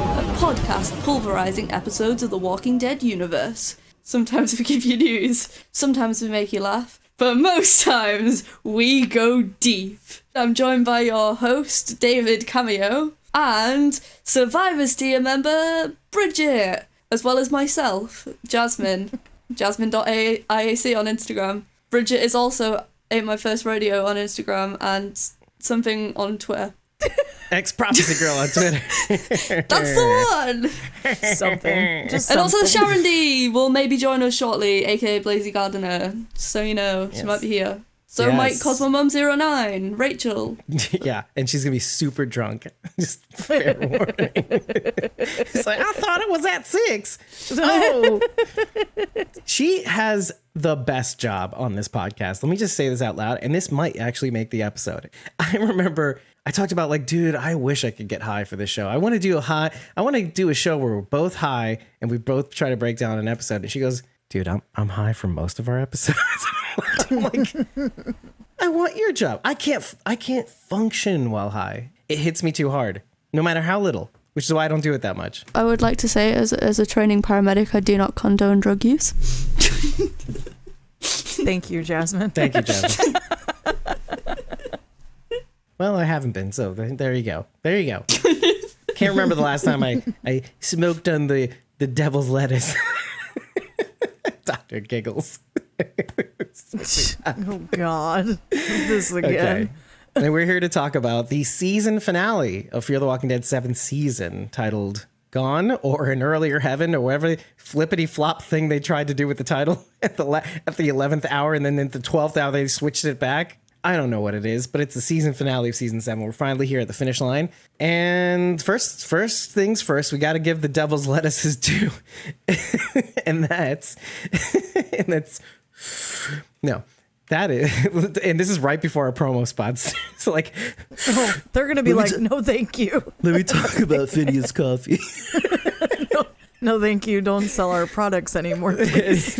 a podcast pulverizing episodes of the Walking Dead universe. Sometimes we give you news, sometimes we make you laugh, but most times we go deep. I'm joined by your host, David Cameo, and Survivors tier member, Bridget, as well as myself, Jasmine, jasmine.iac on Instagram. Bridget is also Ain't My First Rodeo on Instagram and something on Twitter. Ex-prophecy girl on Twitter. That's the one! Something. Just And something. also Sharon D will maybe join us shortly, aka Blazy Gardener. So you know, she might be here. So Yes. might Cosmomum09, Rachel. Yeah, and she's gonna be super drunk. Just fair warning. It's like, I thought it was at 6. Oh. She has the best job on this podcast. Let me just say this out loud, and this might actually make the episode. I remember I talked about, like, dude, I wish I could get high for this show. I want to do a show where we're both high and we both try to break down an episode. And she goes, dude, I'm high for most of our episodes. I'm like, I want your job. I can't function while high. It hits me too hard, no matter how little, which is why I don't do it that much. I would like to say, as a training paramedic, I do not condone drug use. Thank you, Jasmine. Thank you, Jasmine. Well, I haven't been, so there you go. There you go. Can't remember the last time I smoked on the devil's lettuce. Dr. Giggles. Oh, God. This again. Okay. And we're here to talk about the season finale of Fear the Walking Dead 7th season, titled Gone or An Earlier Heaven, or whatever flippity flop thing they tried to do with the title at the 11th hour, and then at the 12th hour they switched it back. I don't know what it is, but it's the season finale of season 7. We're finally here at the finish line. And first things first, we got to give the devil's lettuce his due. and that's no. That is, and this is right before our promo spots. So, like, They're going to be like, no, thank you. let me talk about Phineas Coffee. No, thank you. Don't sell our products anymore, please.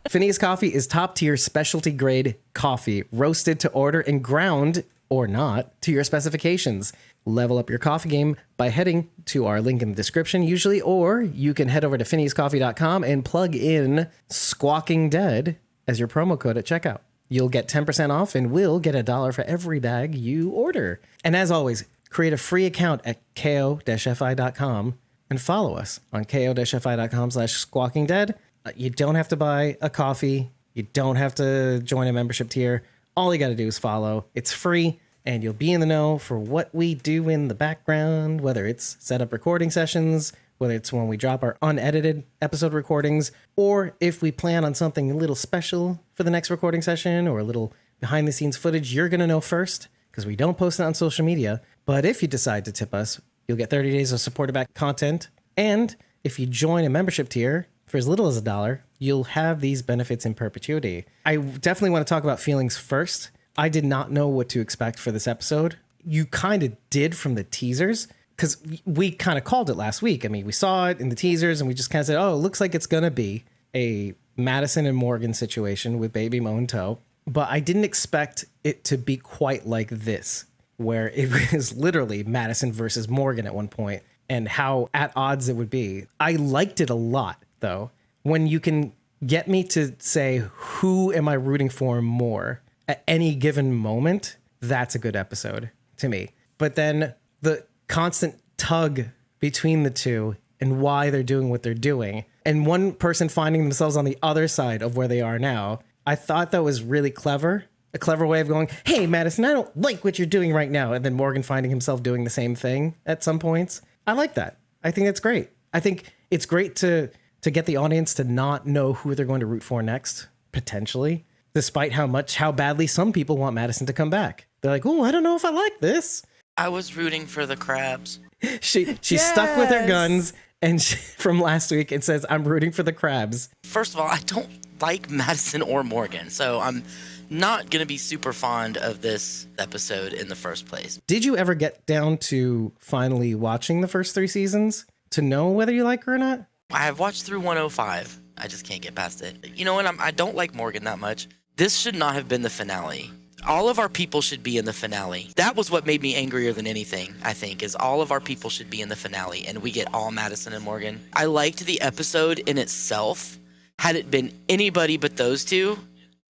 Phineas Coffee is top-tier specialty grade coffee, roasted to order and ground, or not, to your specifications. Level up your coffee game by heading to our link in the description, usually, or you can head over to phineascoffee.com and plug in Squawking Dead as your promo code at checkout. You'll get 10% off and will get $1 for every bag you order. And as always, create a free account at ko-fi.com and follow us on ko-fi.com/squawkingdead. You don't have to buy a coffee. You don't have to join a membership tier. All you got to do is follow. It's free, and you'll be in the know for what we do in the background, whether it's set up recording sessions, whether it's when we drop our unedited episode recordings, or if we plan on something a little special for the next recording session or a little behind-the-scenes footage. You're going to know first because we don't post it on social media. But if you decide to tip us, you'll get 30 days of supporter-backed content. And if you join a membership tier, for as little as $1, you'll have these benefits in perpetuity. I definitely want to talk about feelings first. I did not know what to expect for this episode. You kind of did from the teasers, because we kind of called it last week. I mean, we saw it in the teasers, and we just kind of said, oh, it looks like it's going to be a Madison and Morgan situation with Baby Mo in tow. But I didn't expect it to be quite like this, where it was literally Madison versus Morgan at one point, and how at odds it would be. I liked it a lot, though. When you can get me to say, who am I rooting for more at any given moment, that's a good episode to me. But then the constant tug between the two and why they're doing what they're doing, and one person finding themselves on the other side of where they are now, I thought that was really clever. A clever way of going, hey, Madison, I don't like what you're doing right now. And then Morgan finding himself doing the same thing at some points. I like that. I think that's great. I think it's great to get the audience to not know who they're going to root for next, potentially, despite how badly some people want Madison to come back. They're like, oh, I don't know if I like this. I was rooting for the crabs. She's stuck with her guns, and from last week it says, I'm rooting for the crabs. First of all, I don't like Madison or Morgan, so I'm not going to be super fond of this episode in the first place. Did you ever get down to finally watching the first 3 seasons to know whether you like her or not? I have watched through 105. I just can't get past it. You know what? I don't like Morgan that much. This should not have been the finale All of our people should be in the finale. That was what made me angrier than anything, I think, is all of our people should be in the finale, and we get all Madison and Morgan. I liked the episode in itself. Had it been anybody but those two,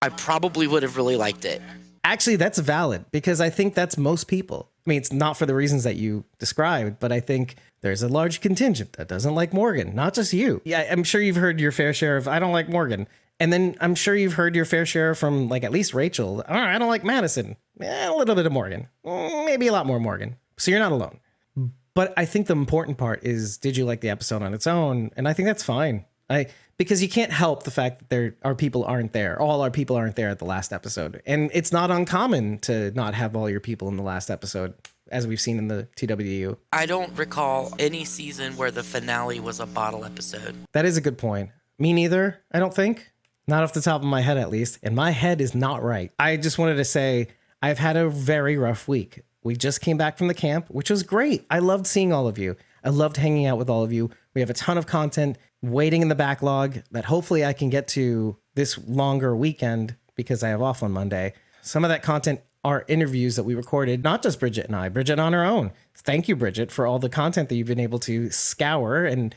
I probably would have really liked it. Actually, that's valid because I think that's most people. I mean, it's not for the reasons that you described, but I think there's a large contingent that doesn't like Morgan, not just you. Yeah, I'm sure you've heard your fair share of, I don't like Morgan. And then I'm sure you've heard your fair share from like at least Rachel. Oh, I don't like Madison. A little bit of Morgan. Maybe a lot more Morgan. So you're not alone. But I think the important part is, did you like the episode on its own? And I think that's fine. Because you can't help the fact that our people aren't there. All our people aren't there at the last episode. And it's not uncommon to not have all your people in the last episode, as we've seen in the TWU. I don't recall any season where the finale was a bottle episode. That is a good point. Me neither, I don't think. Not off the top of my head, at least. And my head is not right. I just wanted to say I've had a very rough week. We just came back from the camp, which was great. I loved seeing all of you. I loved hanging out with all of you. We have a ton of content waiting in the backlog that hopefully I can get to this longer weekend because I have off on Monday. Some of that content are interviews that we recorded, not just Bridget and I, Bridget on her own. Thank you, Bridget, for all the content that you've been able to scour and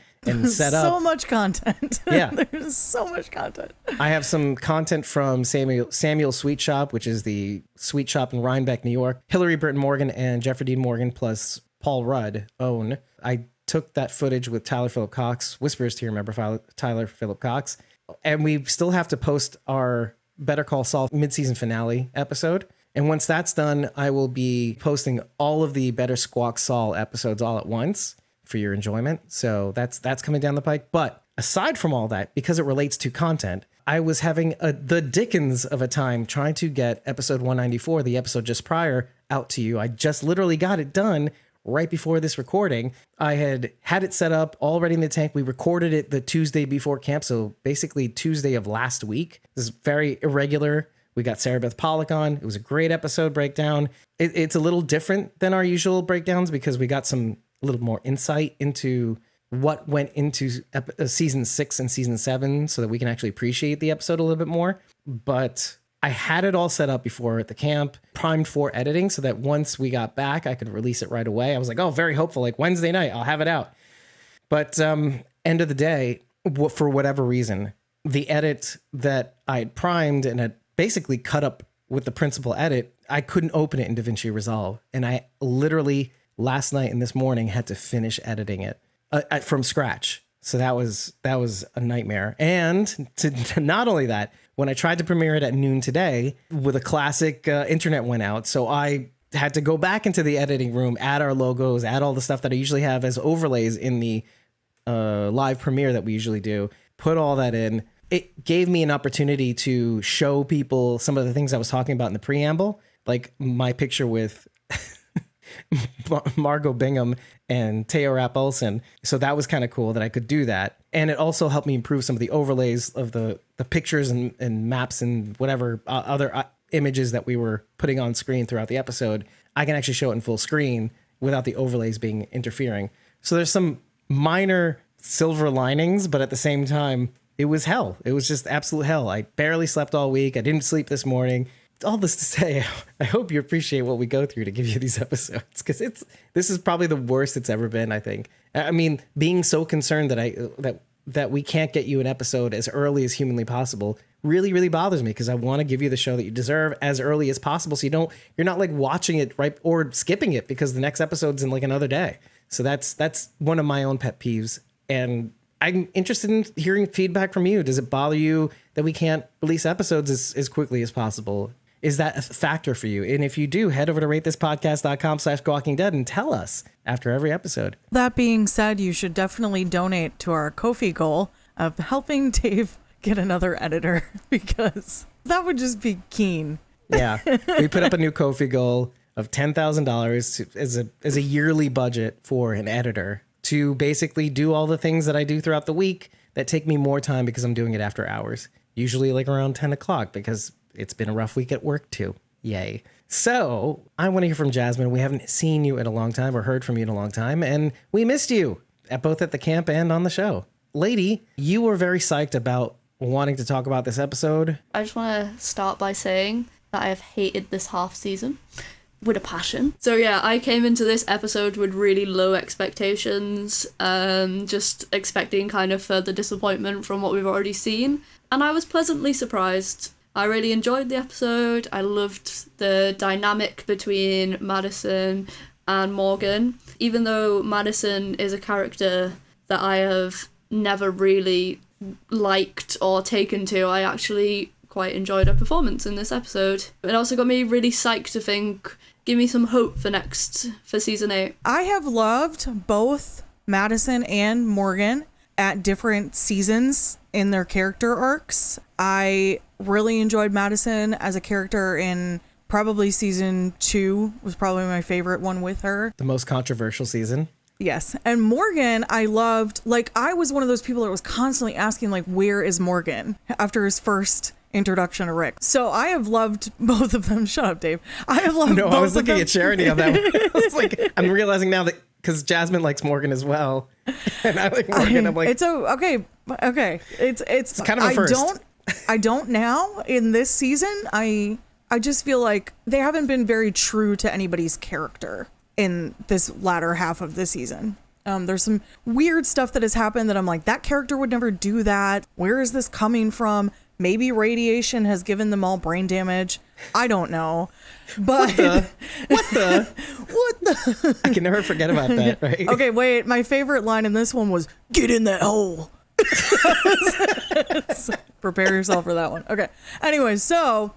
set up. So much content. Yeah. There's so much content. I have some content from Samuel Sweet Shop, which is the sweet shop in Rhinebeck, New York. Hillary Britton Morgan and Jeffrey Dean Morgan plus Paul Rudd own. I took that footage with Tyler Phillip Cox, Whispers to Your Member, Tyler Phillip Cox. And we still have to post our Better Call Saul mid-season finale episode. And once that's done, I will be posting all of the Better Squawk Saul episodes all at once for your enjoyment. So that's coming down the pike. But aside from all that, because it relates to content, I was having the dickens of a time trying to get episode 194, the episode just prior, out to you. I just literally got it done right before this recording. I had it set up already in the tank. We recorded it the Tuesday before camp. So basically Tuesday of last week. This is very irregular. We got Sarah Beth Pollock on. It was a great episode breakdown. It's a little different than our usual breakdowns because we got a little more insight into what went into season 6 and season 7 so that we can actually appreciate the episode a little bit more. But I had it all set up before at the camp, primed for editing so that once we got back, I could release it right away. I was like, oh, very hopeful, like Wednesday night, I'll have it out. But end of the day, for whatever reason, the edit that I had primed and had basically cut up with the principal edit, I couldn't open it in DaVinci Resolve. And I literally last night and this morning had to finish editing it from scratch. So that was a nightmare. And to not only that, when I tried to premiere it at noon today, with a classic internet went out. So I had to go back into the editing room, add our logos, add all the stuff that I usually have as overlays in the live premiere that we usually do, put all that in. It gave me an opportunity to show people some of the things I was talking about in the preamble, like my picture with Margot Bingham and Teo Rapp Olsen. So that was kind of cool that I could do that. And it also helped me improve some of the overlays of the pictures and maps and whatever other images that we were putting on screen throughout the episode. I can actually show it in full screen without the overlays being interfering. So there's some minor silver linings, but at the same time, it was hell. It was just absolute hell. I barely slept all week. I didn't sleep this morning. All this to say, I hope you appreciate what we go through to give you these episodes, because this is probably the worst it's ever been, I think. I mean, being so concerned that we can't get you an episode as early as humanly possible really, really bothers me, because I want to give you the show that you deserve as early as possible, so you're not like watching it right or skipping it because the next episode's in like another day. So that's one of my own pet peeves, and I'm interested in hearing feedback from you. Does it bother you that we can't release episodes as quickly as possible? Is that a factor for you? And if you do, head over to ratethispodcast.com/GawkingDead and tell us after every episode. That being said, you should definitely donate to our Ko-fi goal of helping Dave get another editor, because that would just be keen. Yeah. We put up a new Ko-fi goal of $10,000 as a yearly budget for an editor to basically do all the things that I do throughout the week that take me more time because I'm doing it after hours, usually like around 10 o'clock, because it's been a rough week at work too. Yay. So I want to hear from Jasmine. We haven't seen you in a long time or heard from you in a long time, and we missed you both at the camp and on the show. Lady, you were very psyched about wanting to talk about this episode. I just want to start by saying that I have hated this half season with a passion. So yeah, I came into this episode with really low expectations, just expecting kind of further disappointment from what we've already seen, and I was pleasantly surprised. I really enjoyed the episode. I loved the dynamic between Madison and Morgan. Even though Madison is a character that I have never really liked or taken to, I actually quite enjoyed her performance in this episode. It also got me really psyched to think, give me some hope for season 8. I have loved both Madison and Morgan at different seasons in their character arcs. I really enjoyed Madison as a character in probably season 2 was probably my favorite one with her. The most controversial season. Yes. And Morgan, I loved, like, I was one of those people that was constantly asking, like, where is Morgan after his first introduction to Rick. So I have loved both of them. Shut up, Dave. I have loved both of them. No, I was looking at Charity on that one. I was like, I'm realizing now that because Jasmine likes Morgan as well, and I like Morgan. I'm like, it's okay. It's kind of a first. I don't now in this season. I just feel like they haven't been very true to anybody's character in this latter half of the season. There's some weird stuff that has happened that I'm like, that character would never do that. Where is this coming from? Maybe radiation has given them all brain damage. I don't know. But what the? I can never forget about that, right? Okay, wait. My favorite line in this one was, "Get in that hole." So prepare yourself for that one. Okay. Anyway, so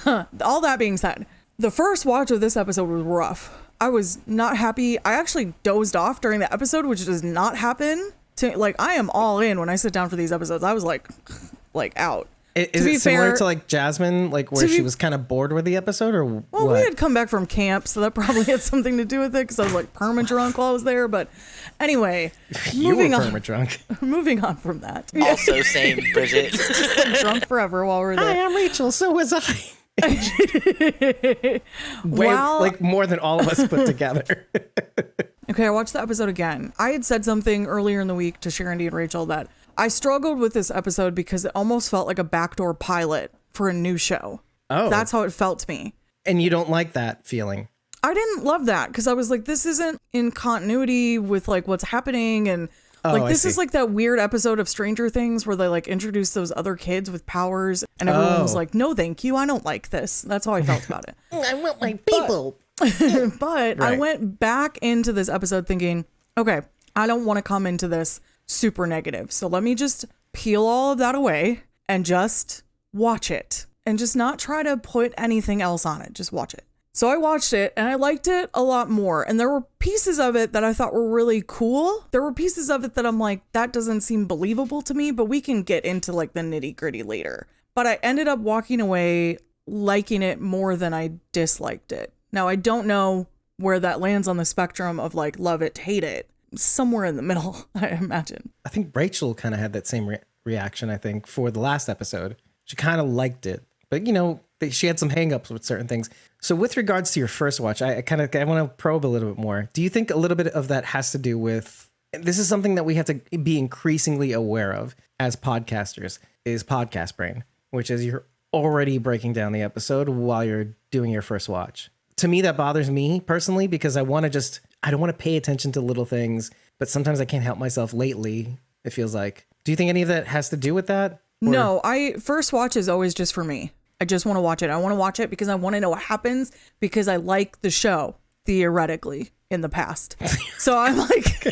all that being said, the first watch of this episode was rough. I was not happy. I actually dozed off during the episode, which does not happen. Like, I am all in when I sit down for these episodes. I was like out. Is it similar to like Jasmine, like where she was kind of bored with the episode, or well, what? We had come back from camp, so that probably had something to do with it because I was like perma-drunk while I was there. But anyway, moving on. Perma-drunk. Moving on from that. Also, same, Bridget. Drunk forever while we're there. Hi, I'm Rachel. So was I. Well, like more than all of us put together. Okay, I watched the episode again. I had said something earlier in the week to Sharon D and Rachel that I struggled with this episode because it almost felt like a backdoor pilot for a new show. Oh. That's how it felt to me. And you don't like that feeling? I didn't love that because I was like, this isn't in continuity with like what's happening. And like, this is like that weird episode of Stranger Things where they like introduce those other kids with powers and everyone was like, no, thank you. I don't like this. That's how I felt about it. I want my people. But I went back into this episode thinking, okay, I don't want to come into this super negative. So let me just peel all of that away and just watch it and just not try to put anything else on it. Just watch it. So I watched it and I liked it a lot more. And there were pieces of it that I thought were really cool. There were pieces of it that I'm like, that doesn't seem believable to me, but we can get into like the nitty gritty later. But I ended up walking away liking it more than I disliked it. Now, I don't know where that lands on the spectrum of like love it, hate it. Somewhere in the middle, I imagine. I think Rachel kind of had that same reaction, I think, for the last episode. She kind of liked it. But, you know, she had some hangups with certain things. So with regards to your first watch, I want to probe a little bit more. Do you think a little bit of that has to do with, this is something that we have to be increasingly aware of as podcasters, is podcast brain, which is you're already breaking down the episode while you're doing your first watch. To me, that bothers me personally because I don't want to pay attention to little things, but sometimes I can't help myself lately, it feels like. Do you think any of that has to do with that? Or? No, first watch is always just for me. I just want to watch it. I want to watch it because I want to know what happens because I like the show, theoretically, in the past. So I'm like,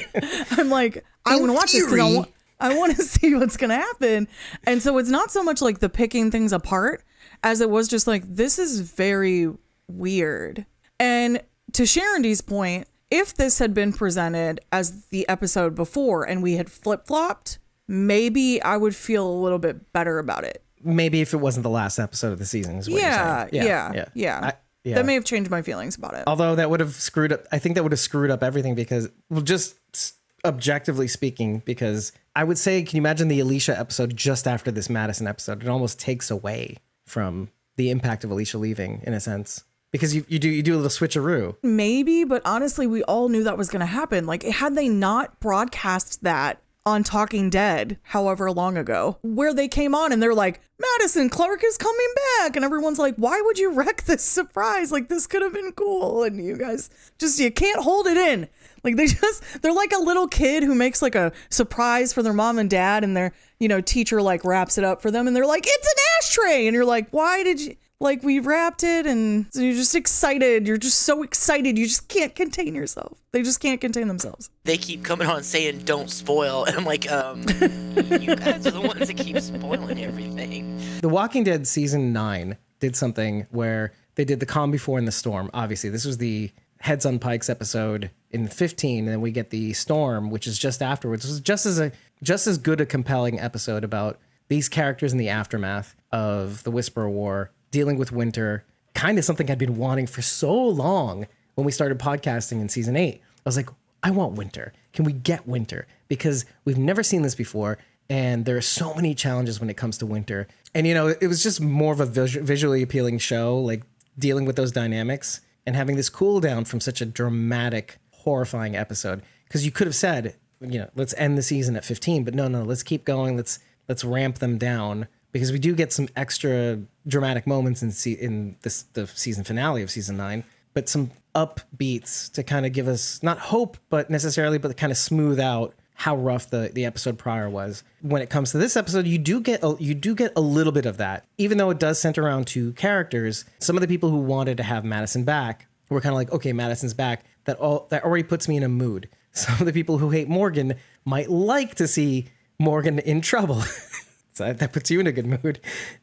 I want to watch this because I want to see what's going to happen. And so it's not so much like the picking things apart as it was just like, this is very weird. And to Sharon D's point, if this had been presented as the episode before and we had flip-flopped, maybe I would feel a little bit better about it. Maybe if it wasn't the last episode of the season is what you're saying. Yeah. That may have changed my feelings about it. Although that would have screwed up, I think that would have screwed up everything because, well, just objectively speaking, because I would say, can you imagine the Alicia episode just after this Madison episode? It almost takes away from the impact of Alicia leaving in a sense. Because you do a little switcheroo. Maybe, but honestly, we all knew that was going to happen. Like, had they not broadcast that on Talking Dead, however long ago, where they came on and they're like, Madison Clark is coming back. And everyone's like, why would you wreck this surprise? Like, this could have been cool. And you guys you can't hold it in. Like, they're like a little kid who makes like a surprise for their mom and dad, and their, teacher like wraps it up for them. And they're like, it's an ashtray. And you're like, why did you? Like, we wrapped it, and so you're just excited. You're just so excited. You just can't contain yourself. They just can't contain themselves. They keep coming on saying, don't spoil. And I'm like, you guys are the ones that keep spoiling everything. The Walking Dead season 9 did something where they did the calm before and the storm. Obviously, this was the Heads on Pikes episode in 15, and then we get the storm, which is just afterwards. It was just as good a compelling episode about these characters in the aftermath of the Whisperer War, dealing with winter, kind of something I'd been wanting for so long when we started podcasting in season 8. I was like, I want winter. Can we get winter? Because we've never seen this before, and there are so many challenges when it comes to winter. And, it was just more of a visually appealing show, like dealing with those dynamics and having this cool down from such a dramatic, horrifying episode. Because you could have said, let's end the season at 15, but no, let's keep going. Let's ramp them down. Because we do get some extra dramatic moments in the season finale of season 9, but some upbeats to kind of give us not hope, but kind of smooth out how rough the episode prior was. When it comes to this episode, you do get a little bit of that, even though it does center around 2 characters. Some of the people who wanted to have Madison back were kind of like, okay, Madison's back. That already puts me in a mood. Some of the people who hate Morgan might like to see Morgan in trouble. That puts you in a good mood.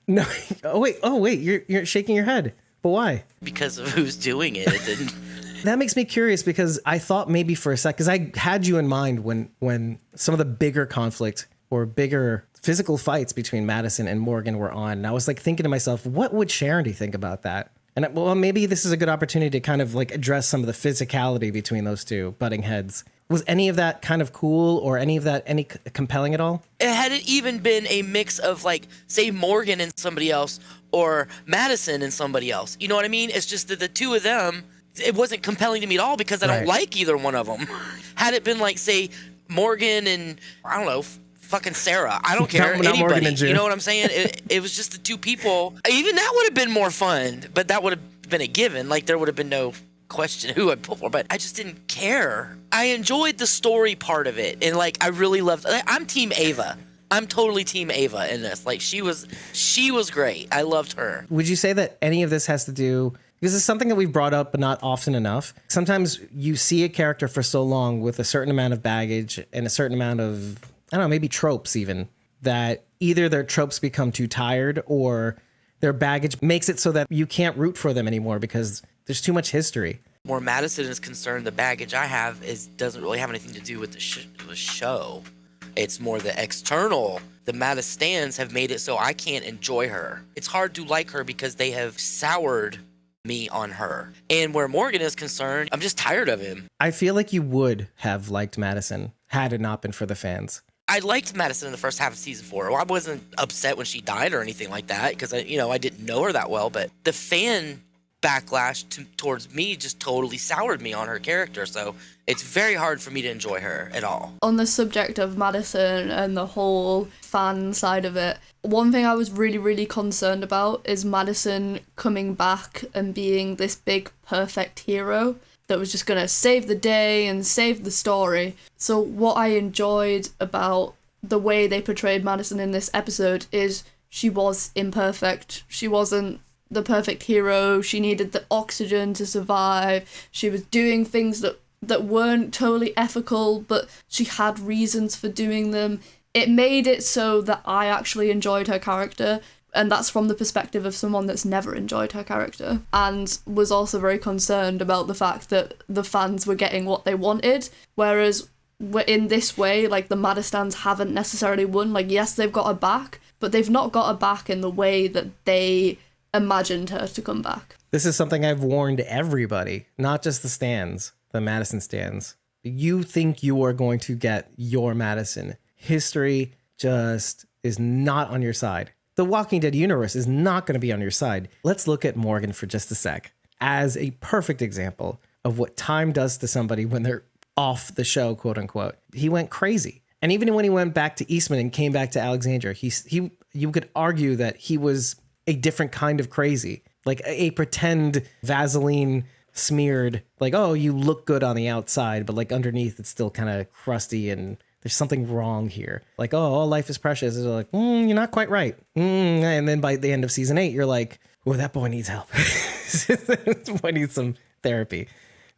No. Oh wait. You're shaking your head. But why? Because of who's doing it. It didn't. That makes me curious, because I thought maybe for a sec, because I had you in mind when some of the bigger conflict or bigger physical fights between Madison and Morgan were on. And I was like thinking to myself, what would Sharon think about that? And maybe this is a good opportunity to kind of like address some of the physicality between those 2 butting heads. Was any of that kind of cool, or any of that any compelling at all? Had it even been a mix of, like, say, Morgan and somebody else, or Madison and somebody else, you know what I mean? It's just that the 2 of them, it wasn't compelling to me at all, because I don't like either one of them. Had it been like, say, Morgan and, I don't know, fucking Sarah, I don't care, anybody, you know what I'm saying? It was just the 2 people. Even that would have been more fun, but that would have been a given. Like, there would have been no question who I'd pull for, but I just didn't care. I enjoyed the story part of it, and like I really loved. I'm Team Ava. I'm totally Team Ava in this. Like she was great. I loved her. Would you say that any of this has to do? Because it's something that we've brought up, but not often enough. Sometimes you see a character for so long with a certain amount of baggage and a certain amount of, I don't know, maybe tropes even, that either their tropes become too tired or their baggage makes it so that you can't root for them anymore because there's too much history. Where Madison is concerned, the baggage I have doesn't really have anything to do with the show. It's more the external. The Madistans have made it so I can't enjoy her. It's hard to like her because they have soured me on her. And where Morgan is concerned, I'm just tired of him. I feel like you would have liked Madison had it not been for the fans. I liked Madison in the first half of season 4. Well, I wasn't upset when she died or anything like that because I didn't know her that well. But the fan backlash towards me just totally soured me on her character. So it's very hard for me to enjoy her at all. On the subject of Madison and the whole fan side of it, one thing I was really, really concerned about is Madison coming back and being this big, perfect hero that was just going to save the day and save the story. So what I enjoyed about the way they portrayed Madison in this episode is she was imperfect. She wasn't the perfect hero. She needed the oxygen to survive. She was doing things that weren't totally ethical, but she had reasons for doing them. It made it so that I actually enjoyed her character, and that's from the perspective of someone that's never enjoyed her character, and was also very concerned about the fact that the fans were getting what they wanted, whereas in this way, like, the Madistans haven't necessarily won. Like, yes, they've got her back, but they've not got her back in the way that they imagined her to come back. This is something I've warned everybody, not just the stands, the Madison stands. You think you are going to get your Madison. History just is not on your side. The Walking Dead universe is not going to be on your side. Let's look at Morgan for just a sec as a perfect example of what time does to somebody when they're off the show, quote unquote. He went crazy. And even when he went back to Eastman and came back to Alexandria, you could argue that he was a different kind of crazy, like a pretend Vaseline smeared, like, oh, you look good on the outside, but like underneath it's still kind of crusty and there's something wrong here. Like, oh, all life is precious. It's like, you're not quite right. And then by the end of season 8, you're like, oh, that boy needs help. That boy needs some therapy.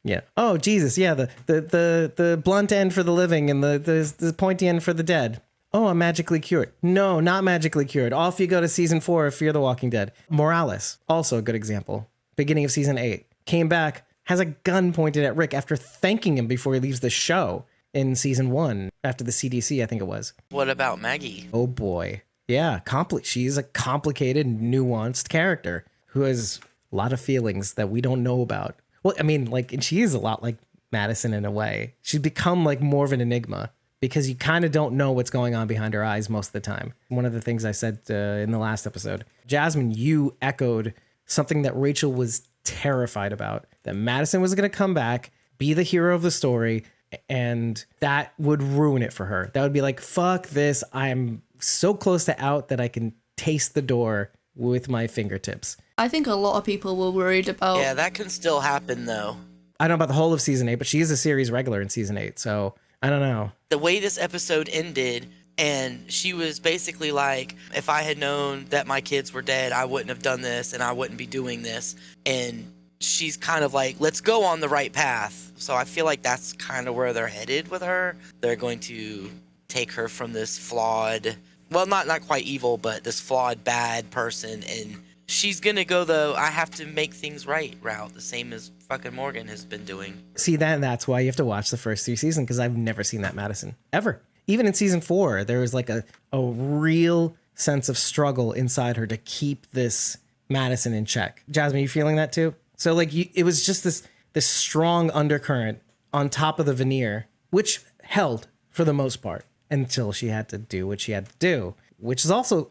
Yeah. Oh, Jesus. Yeah. The blunt end for the living and the pointy end for the dead. Oh, I'm magically cured. No, not magically cured. Off you go to season 4 of Fear the Walking Dead. Morales, also a good example. Beginning of season 8. Came back, has a gun pointed at Rick after thanking him before he leaves the show in season 1, after the CDC, I think it was. What about Maggie? Oh, boy. Yeah, she's a complicated, nuanced character who has a lot of feelings that we don't know about. Well, I mean, like, and she is a lot like Madison in a way. She's become like more of an enigma because you kind of don't know what's going on behind her eyes most of the time. One of the things I said in the last episode, Jasmine, you echoed something that Rachel was terrified about, that Madison was going to come back, be the hero of the story, and that would ruin it for her. That would be like, fuck this. I'm so close to out that I can taste the door with my fingertips. I think a lot of people were worried about... Yeah, that can still happen, though. I don't know about the whole of season 8, but she is a series regular in season 8, so I don't know. The way this episode ended, and she was basically like, if I had known that my kids were dead, I wouldn't have done this, and I wouldn't be doing this. And she's kind of like, let's go on the right path. So I feel like that's kind of where they're headed with her. They're going to take her from this flawed, well, not quite evil, but this flawed, bad person, and she's going to go the I have to make things right route, the same as fucking Morgan has been doing. See, that's why you have to watch the first 3 seasons, because I've never seen that Madison, ever. Even in season 4, there was like a real sense of struggle inside her to keep this Madison in check. Jasmine, you feeling that too? So like it was just this strong undercurrent on top of the veneer, which held for the most part until she had to do what she had to do, which is also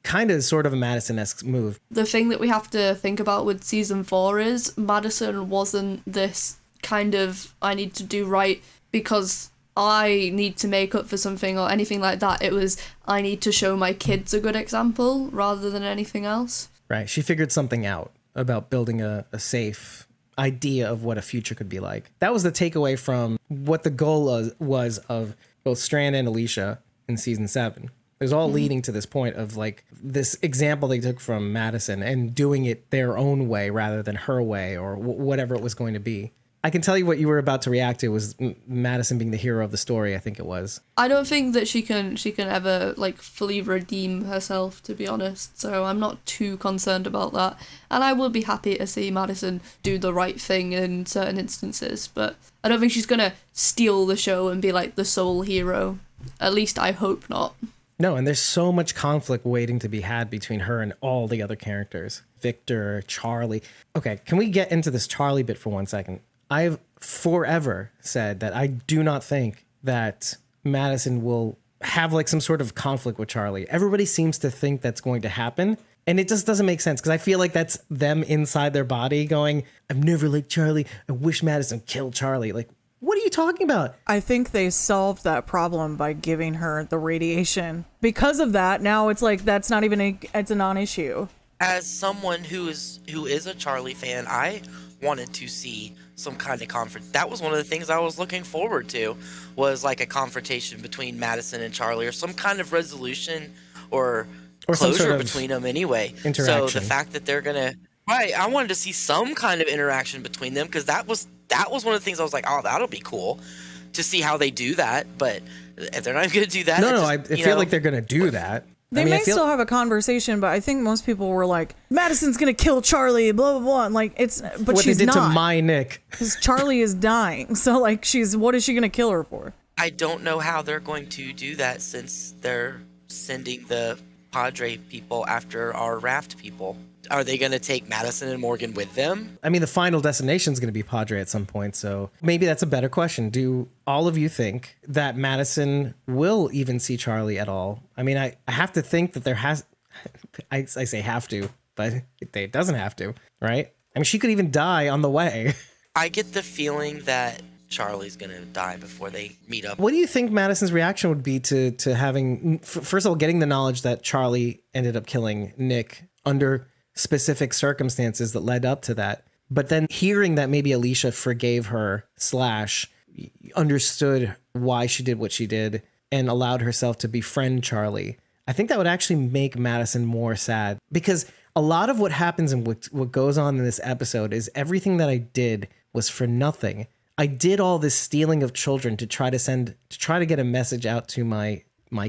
kind of sort of a Madison-esque move. The thing that we have to think about with season 4 is Madison wasn't this kind of, I need to do right because I need to make up for something or anything like that. It was, I need to show my kids a good example rather than anything else. Right. She figured something out about building a safe idea of what a future could be like. That was the takeaway from what the goal was of both Strand and Alicia in season 7. It was all leading to this point of like this example they took from Madison and doing it their own way rather than her way or whatever it was going to be. I can tell you what you were about to react to was Madison being the hero of the story, I think it was. I don't think that she can ever like fully redeem herself, to be honest. So I'm not too concerned about that. And I will be happy to see Madison do the right thing in certain instances, but I don't think she's going to steal the show and be like the sole hero. At least I hope not. No, and there's so much conflict waiting to be had between her and all the other characters. Victor, Charlie. Okay, can we get into this Charlie bit for 1 second? I've forever said that I do not think that Madison will have like some sort of conflict with Charlie. Everybody seems to think that's going to happen. And it just doesn't make sense because I feel like that's them inside their body going, I've never liked Charlie. I wish Madison killed Charlie. Like, what are you talking about? I think they solved that problem by giving her the radiation. Because of that, now it's like that's not even it's a non-issue. As someone who is a Charlie fan, I wanted to see some kind of confront. That was one of the things I was looking forward to, was like a confrontation between Madison and Charlie or some kind of resolution or closure sort of between them anyway. Interaction. So the fact that they're going to... Right, I wanted to see some kind of interaction between them because that was one of the things I was like, oh, that'll be cool to see how they do that. But if they're not going to do that... I feel like they're going to do that. They may still have a conversation, but I think most people were like, Madison's going to kill Charlie, blah, blah, blah. And like, but she's not. What they did to my Nick. Because Charlie is dying. So like, what is she going to kill her for? I don't know how they're going to do that since they're sending the Padre people after our Raft people. Are they going to take Madison and Morgan with them? I mean, the final destination is going to be Padre at some point, so maybe that's a better question. Do all of you think that Madison will even see Charlie at all? I mean, I have to think that there has... I say have to, but it doesn't have to, right? I mean, she could even die on the way. I get the feeling that Charlie's gonna die before they meet up. What do you think Madison's reaction would be to having, first of all, getting the knowledge that Charlie ended up killing Nick under specific circumstances that led up to that, but then hearing that maybe Alicia forgave her / understood why she did what she did and allowed herself to befriend Charlie? I think that would actually make Madison more sad, because a lot of what happens and what goes on in this episode is everything that I did was for nothing. I did all this stealing of children to try to get a message out to my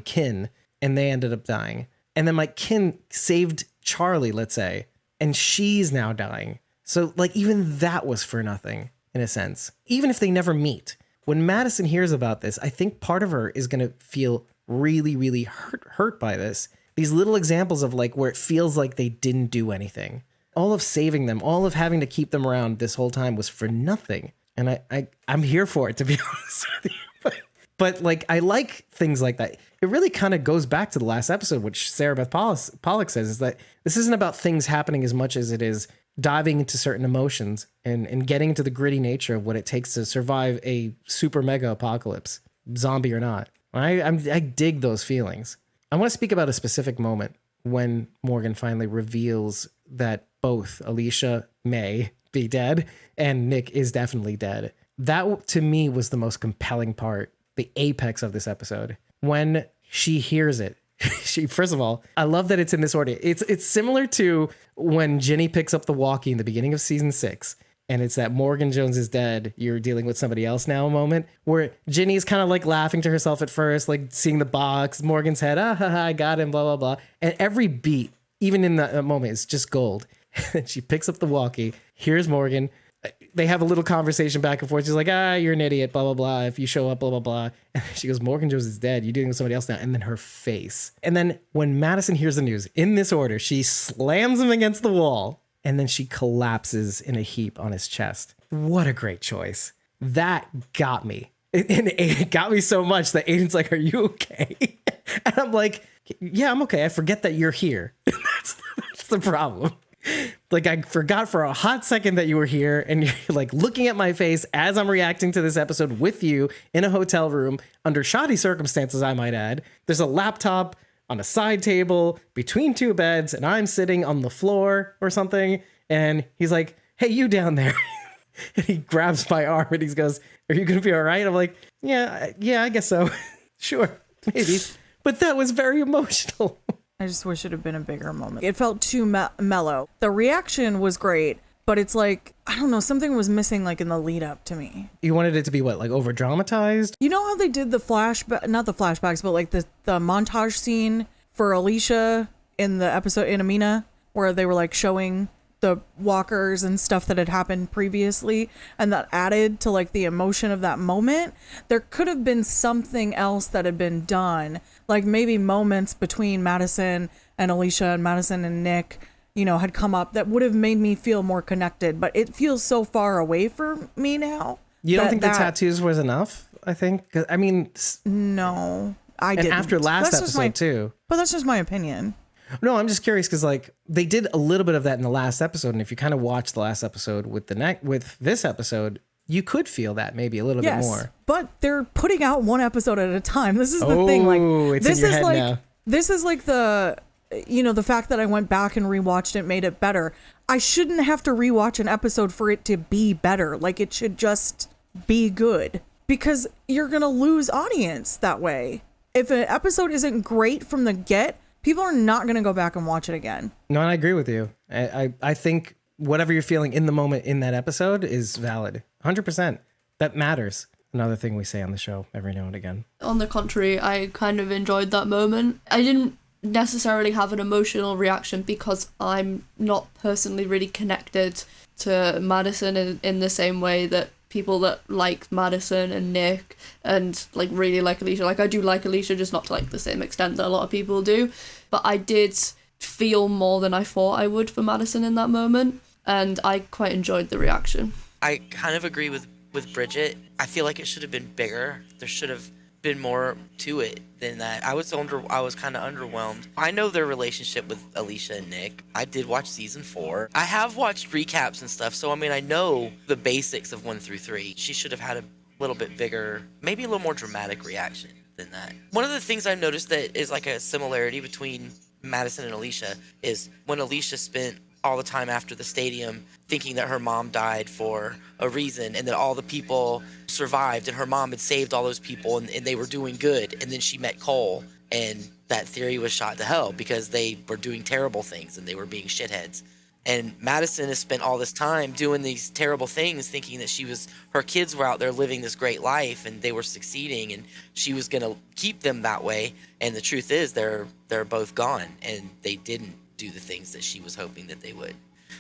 kin, and they ended up dying. And then my kin saved Charlie, let's say, and she's now dying. So like even that was for nothing in a sense, even if they never meet. When Madison hears about this, I think part of her is going to feel really, really hurt by this. These little examples of like where it feels like they didn't do anything. All of saving them, all of having to keep them around this whole time was for nothing. And I'm here for it, to be honest with you. But like, I like things like that. It really kind of goes back to the last episode, which Sarah Beth Pollock says, is that this isn't about things happening as much as it is diving into certain emotions and getting into the gritty nature of what it takes to survive a super mega apocalypse, zombie or not. I dig those feelings. I want to speak about a specific moment when Morgan finally reveals that both Alicia may be dead and Nick is definitely dead. That to me was the most compelling part, the apex of this episode. When she hears it, first of all, I love that it's in this order. It's similar to when Ginny picks up the walkie in the beginning of season 6. And it's that Morgan Jones is dead, you're dealing with somebody else now moment, where Ginny's kind of like laughing to herself at first, like seeing the box, Morgan's head, I got him, blah, blah, blah. And every beat, even in that moment, is just gold. And she picks up the walkie, here's Morgan. They have a little conversation back and forth. She's like, you're an idiot, blah, blah, blah. If you show up, blah, blah, blah. And she goes, Morgan Jones is dead. You're dealing with somebody else now. And then her face. And then when Madison hears the news, in this order, she slams him against the wall. And then she collapses in a heap on his chest. What a great choice. That got me. And it got me so much that Aiden's like, are you okay? And I'm like, yeah, I'm okay. I forget that you're here. That's the problem. Like, I forgot for a hot second that you were here, and you're like looking at my face as I'm reacting to this episode with you in a hotel room under shoddy circumstances, I might add. There's a laptop on a side table between two beds, and I'm sitting on the floor or something. And he's like, hey, you down there. And he grabs my arm and he goes, are you going to be all right? I'm like, yeah, I guess so. Sure, maybe. But that was very emotional. I just wish it had been a bigger moment. It felt too mellow. The reaction was great, but it's like, I don't know, something was missing like in the lead up to me. You wanted it to be what, like over dramatized? You know how they did the not the flashbacks, but like the montage scene for Alicia in the episode in Amina, where they were like showing the walkers and stuff that had happened previously, and that added to like the emotion of that moment. There could have been something else that had been done, like maybe moments between Madison and Alicia and Madison and Nick, you know, had come up that would have made me feel more connected, but it feels so far away for me now. You don't think the tattoos was enough? I think, 'cause, I mean, no, I didn't. And after last episode too. But that's just my opinion. No, I'm just curious because like they did a little bit of that in the last episode, and if you kind of watch the last episode with with this episode, you could feel that maybe a little bit more. But they're putting out one episode at a time. This is the thing. Like, it's this in your is head like now. This is like the, you know, the fact that I went back and rewatched it made it better. I shouldn't have to rewatch an episode for it to be better. Like, it should just be good, because you're gonna lose audience that way. If an episode isn't great from the get, people are not going to go back and watch it again. No, and I agree with you. I think whatever you're feeling in the moment in that episode is valid. 100%. That matters. Another thing we say on the show every now and again. On the contrary, I kind of enjoyed that moment. I didn't necessarily have an emotional reaction because I'm not personally really connected to Madison in the same way that people that like Madison and Nick and like really like Alicia. Like, I do like Alicia, just not to like the same extent that a lot of people do. But I did feel more than I thought I would for Madison in that moment, and I quite enjoyed the reaction. I kind of agree with Bridget. I feel like it should have been bigger. There should have been more to it than that. I was kind of underwhelmed. I know their relationship with Alicia and Nick. I did watch season 4. I have watched recaps and stuff, so I mean, I know the basics of 1 through 3. She should have had a little bit bigger, maybe a little more dramatic reaction than that. One of the things I've noticed that is like a similarity between Madison and Alicia is when Alicia spent all the time after the stadium thinking that her mom died for a reason and that all the people survived and her mom had saved all those people and they were doing good. And then she met Cole and that theory was shot to hell because they were doing terrible things and they were being shitheads. And Madison has spent all this time doing these terrible things thinking that her kids were out there living this great life and they were succeeding and she was going to keep them that way. And the truth is they're both gone and they didn't do the things that she was hoping that they would.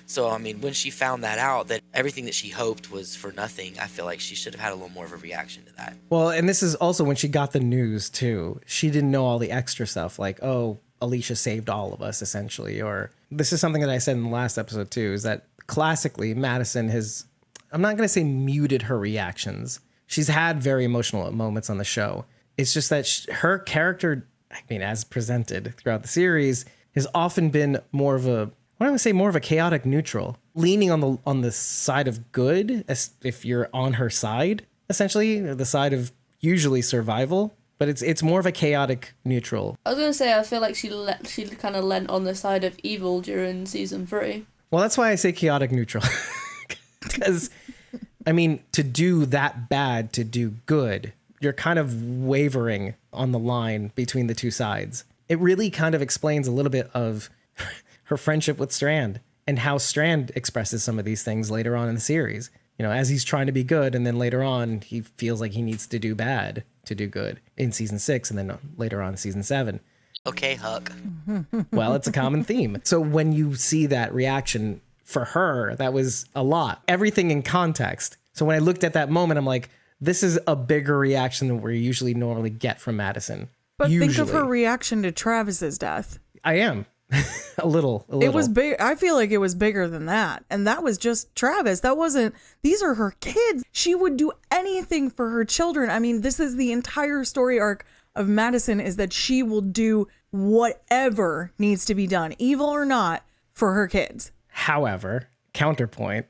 So, I mean, when she found that out, that everything that she hoped was for nothing, I feel like she should have had a little more of a reaction to that. Well, and this is also when she got the news too. She didn't know all the extra stuff like, oh, Alicia saved all of us essentially. Or this is something that I said in the last episode too, is that classically Madison has, I'm not going to say muted her reactions. She's had very emotional moments on the show. It's just that her character, I mean, as presented throughout the series, has often been more of a, what do I say, more of a chaotic neutral, leaning on the side of good, as if you're on her side, essentially, the side of usually survival. But it's more of a chaotic neutral. I was gonna say I feel like she kind of lent on the side of evil during season 3. Well, that's why I say chaotic neutral, because I mean, to do that bad to do good, you're kind of wavering on the line between the two sides. It really kind of explains a little bit of her friendship with Strand and how Strand expresses some of these things later on in the series. You know, as he's trying to be good, and then later on he feels like he needs to do bad to do good in season 6, and then later on in season 7. Okay, Huck. Well, it's a common theme. So when you see that reaction for her, that was a lot. Everything in context. So when I looked at that moment, I'm like, this is a bigger reaction than we usually normally get from Madison. But think of her reaction to Travis's death. I am. a little. It was big. I feel like it was bigger than that. And that was just Travis. That wasn't, these are her kids. She would do anything for her children. I mean, this is the entire story arc of Madison, is that she will do whatever needs to be done, evil or not, for her kids. However, counterpoint,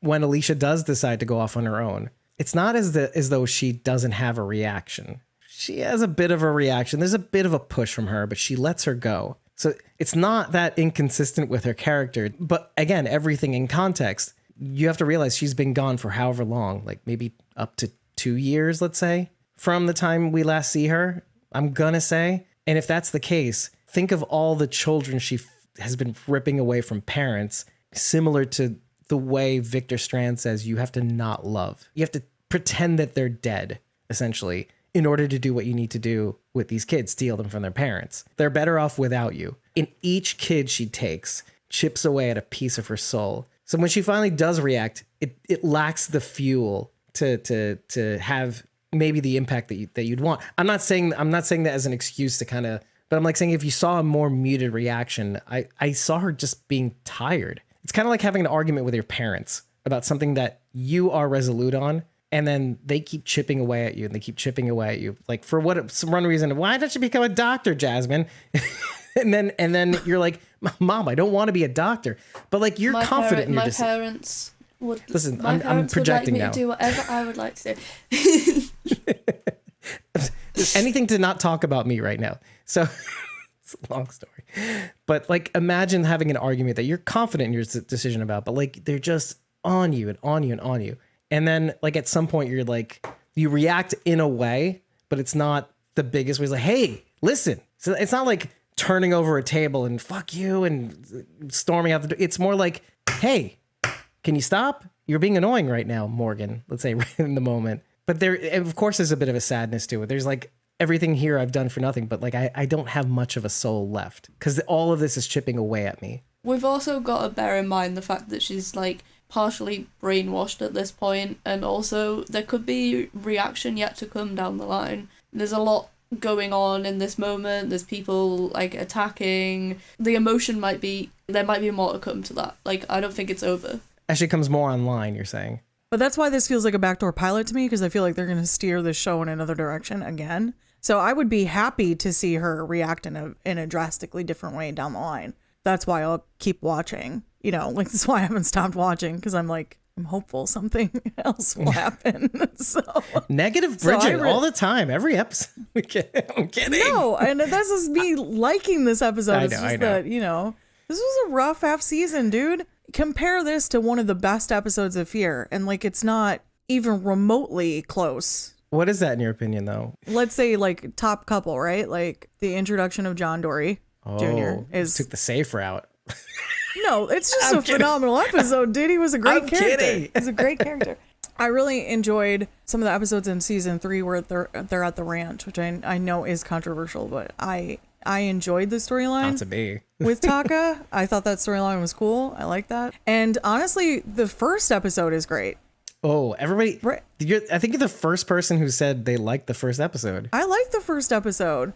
when Alicia does decide to go off on her own, it's not as though she doesn't have a reaction. She has a bit of a reaction. There's a bit of a push from her, but she lets her go. So it's not that inconsistent with her character. But again, everything in context, you have to realize she's been gone for however long, like maybe up to 2 years, let's say, from the time we last see her, I'm gonna say. And if that's the case, think of all the children she has been ripping away from parents, similar to the way Victor Strand says you have to not love. You have to pretend that they're dead, essentially, in order to do what you need to do with these kids, steal them from their parents. They're better off without you. And each kid she takes chips away at a piece of her soul. So when she finally does react, it lacks the fuel to have maybe the impact that you'd want. I'm not saying that as an excuse to kind of, but I'm like saying if you saw a more muted reaction, I saw her just being tired. It's kind of like having an argument with your parents about something that you are resolute on, and then they keep chipping away at you, and they keep chipping away at you. Like, for some one reason, why don't you become a doctor, Jasmine? and then you're like, Mom, I don't want to be a doctor. But like, you're confident in your decision. My parents would listen. My I'm parents projecting would like me now. to do whatever I would like to do. Anything to not talk about me right now. So it's a long story. But like, imagine having an argument that you're confident in your decision about, but like, they're just on you and on you and on you. And then like at some point you're like, you react in a way, but it's not the biggest way. It's like, hey, listen. So it's not like turning over a table and fuck you and storming out the door. It's more like, hey, can you stop? You're being annoying right now, Morgan, let's say right in the moment. But there, of course, there's a bit of a sadness to it. There's like, everything here I've done for nothing, but like, I don't have much of a soul left because all of this is chipping away at me. We've also got to bear in mind the fact that she's like partially brainwashed at this point, and also there could be reaction yet to come down the line. There's a lot going on in this moment. There's people like attacking. The emotion there might be more to come to that. Like, I don't think it's over. Actually comes more online, you're saying. But that's why this feels like a backdoor pilot to me, because I feel like they're going to steer the show in another direction again. So I would be happy to see her react in a drastically different way down the line. That's why I'll keep watching. You know, like, that's why I haven't stopped watching, because I'm like, I'm hopeful something else will happen. So Negative Bridget all the time, every episode. I'm kidding. No, and this is me liking this episode. It's I just know. that, this was a rough half season, dude. Compare this to one of the best episodes of Fear, and like it's not even remotely close. What is that in your opinion, though? Let's say like top couple, right? Like the introduction of John Dory Jr. is took the safe route. No, it's just a phenomenal episode, dude. He was a great character. Kidding. He's a great character. I really enjoyed some of the episodes in season 3 where they're at the ranch, which I know is controversial, but I enjoyed the storyline. Not to be. With Taka. I thought that storyline was cool. I like that. And honestly, the first episode is great. Oh, everybody. Right. I think you're the first person who said they liked the first episode. I liked the first episode.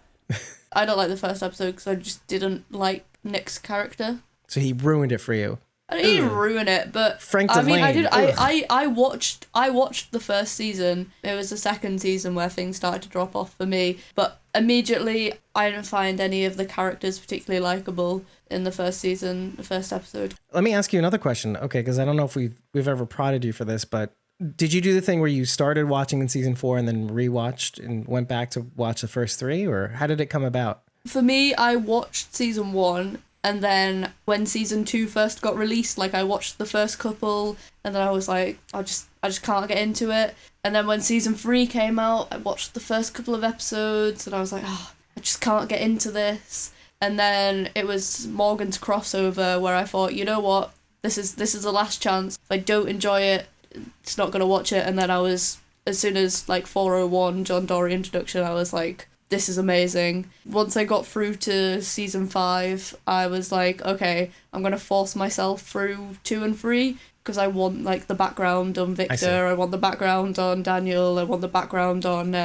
I don't like the first episode because I just didn't like Nick's character. So he ruined it for you. I didn't even ruin it, but Frank I mean, I Delane. did. I watched the first season. It was the second season where things started to drop off for me. But immediately, I didn't find any of the characters particularly likable in the first season, the first episode. Let me ask you another question, okay? Because I don't know if we've ever prodded you for this, but did you do the thing where you started watching in season 4 and then rewatched and went back to watch the first 3, or how did it come about? For me, I watched season 1. And then when season 2 first got released, like I watched the first couple and then I was like, I just can't get into it. And then when season 3 came out, I watched the first couple of episodes and I was like, I just can't get into this. And then it was Morgan's crossover where I thought, you know what, this is the last chance. If I don't enjoy it, it's not gonna watch it. And then I was, as soon as like 401 John Dory introduction, I was like, this is amazing. Once I got through to season 5, I was like, okay, I'm going to force myself through 2 and 3 because I want like the background on Victor, I want the background on Daniel, I want the background on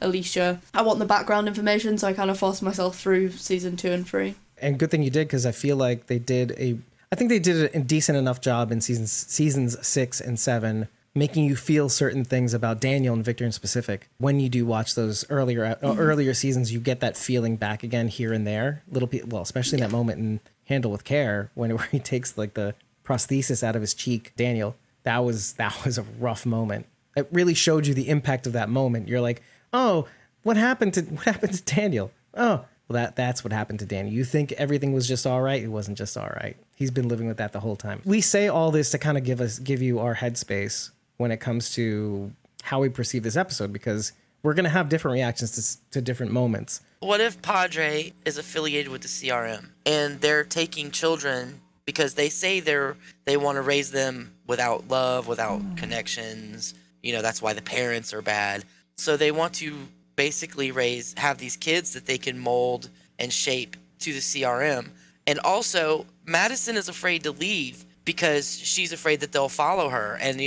Alicia. I want the background information, so I kind of forced myself through season 2 and 3. And good thing you did, because I feel like they did a decent enough job in seasons 6 and 7, making you feel certain things about Daniel and Victor in specific. When you do watch those earlier seasons, you get that feeling back again here and there. Especially in that moment in Handle with Care, where he takes like the prosthesis out of his cheek. Daniel, that was a rough moment. It really showed you the impact of that moment. You're like, oh, what happened to Daniel? Oh, well, that's what happened to Daniel. You think everything was just all right? It wasn't just all right. He's been living with that the whole time. We say all this to kind of give you our headspace when it comes to how we perceive this episode, because we're going to have different reactions to different moments. What if Padre is affiliated with the CRM and they're taking children because they say they want to raise them without love, without connections? That's why the parents are bad. So they want to basically have these kids that they can mold and shape to the CRM. And also, Madison is afraid to leave because she's afraid that they'll follow her and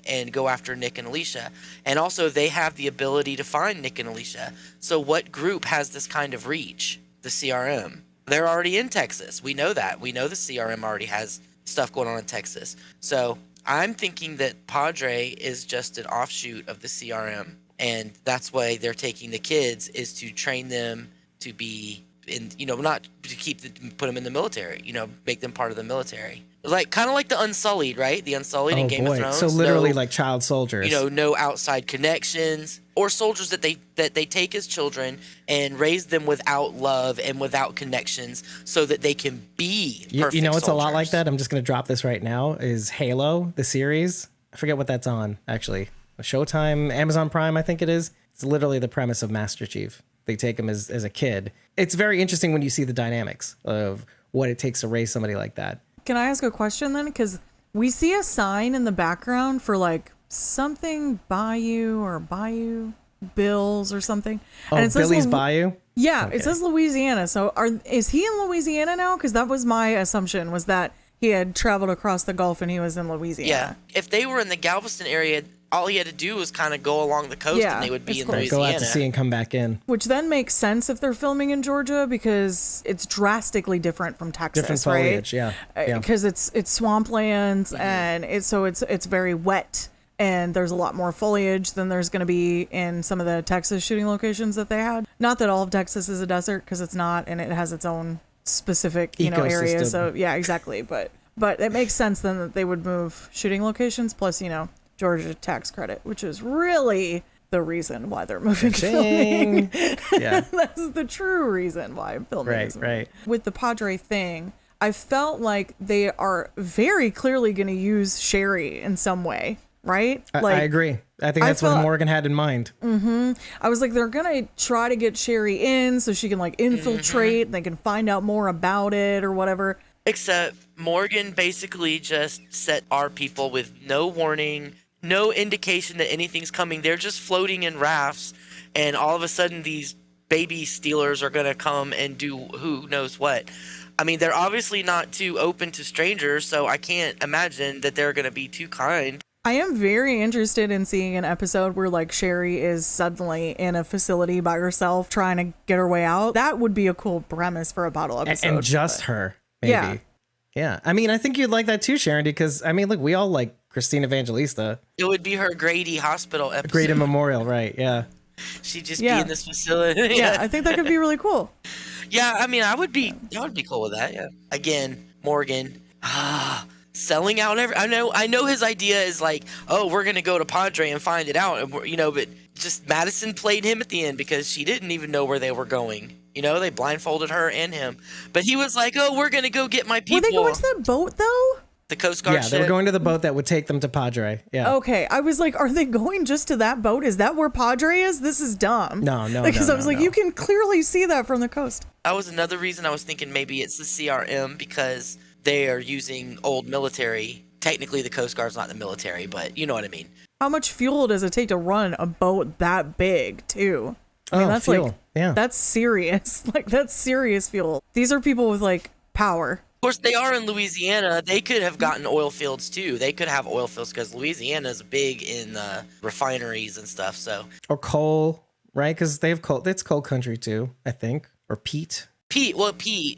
and go after Nick and Alicia. And also they have the ability to find Nick and Alicia. So what group has this kind of reach? The CRM. They're already in Texas. We know that. We know the CRM already has stuff going on in Texas. So I'm thinking that Padre is just an offshoot of the CRM. And that's why they're taking the kids, is to train them to be in, not to put them in the military, make them part of the military. Kind of like the Unsullied, right? The Unsullied in Game of Thrones. So literally like child soldiers. No outside connections, or soldiers that they take as children and raise them without love and without connections, so that they can be perfect it's soldiers. a lot like that. I'm just going to drop this right now. Is Halo, the series? I forget what that's on, actually. Showtime, Amazon Prime, I think it is. It's literally the premise of Master Chief. They take him as a kid. It's very interesting when you see the dynamics of what it takes to raise somebody like that. Can I ask a question then? Because we see a sign in the background for like something Bayou Bills or something. And it says Billy's Bayou? Yeah, Okay. It says Louisiana. So is he in Louisiana now? Because that was my assumption, was that he had traveled across the Gulf and he was in Louisiana. Yeah. If they were in the Galveston area, all he had to do was kind of go along the coast and they would be in Louisiana. Go out to sea and come back in. Which then makes sense if they're filming in Georgia, because it's drastically different from Texas, Different foliage, right? yeah. Because it's swamplands and it's very wet, and there's a lot more foliage than there's going to be in some of the Texas shooting locations that they had. Not that all of Texas is a desert, because it's not, and it has its own specific area. Ecosystem. So yeah, exactly. But But it makes sense then that they would move shooting locations plus, Georgia tax credit, which is really the reason why they're moving filming. Yeah. That's the true reason why I'm filming. Right. With the Padre thing, I felt like they are very clearly going to use Sherry in some way, right? I agree. I think that's what Morgan had in mind. I was like, they're going to try to get Sherry in so she can infiltrate and they can find out more about it or whatever. Except Morgan basically just set our people with no warning, no indication that anything's coming. They're just floating in rafts, and all of a sudden these baby stealers are going to come and do who knows what. I mean, they're obviously not too open to strangers, so I can't imagine that they're going to be too kind. I am very interested in seeing an episode where Sherry is suddenly in a facility by herself trying to get her way out. That would be a cool premise for a bottle episode. And just her, maybe. Yeah. I mean, I think you'd like that too, Sharon, because look, we all like Christina Evangelista. It would be her Grady Hospital episode. Grady Memorial, right? Yeah. She'd just be in this facility. Yeah, I think that could be really cool. Yeah, I mean, I would be cool with that. Yeah. Again, Morgan, selling out I know his idea is we're gonna go to Padre and find it out, and but just Madison played him at the end because she didn't even know where they were going. They blindfolded her and him, but he was like, "Oh, we're gonna go get my people." Were they going to that boat though? The Coast Guard. Yeah, they were going to the boat that would take them to Padre. Yeah. Okay, I was like, are they going just to that boat? Is that where Padre is? This is dumb. No. Because I was like, you can clearly see that from the coast. That was another reason I was thinking maybe it's the CRM because they are using old military. Technically, the Coast Guard's not the military, but you know what I mean. How much fuel does it take to run a boat that big, too? I mean, that's fuel. That's serious. That's serious fuel. These are people with power. Of course, they are in Louisiana. They could have gotten oil fields too. They could have oil fields because Louisiana is big in refineries and stuff. So or coal, right? Because they have coal. It's coal country too, I think, or peat. Peat,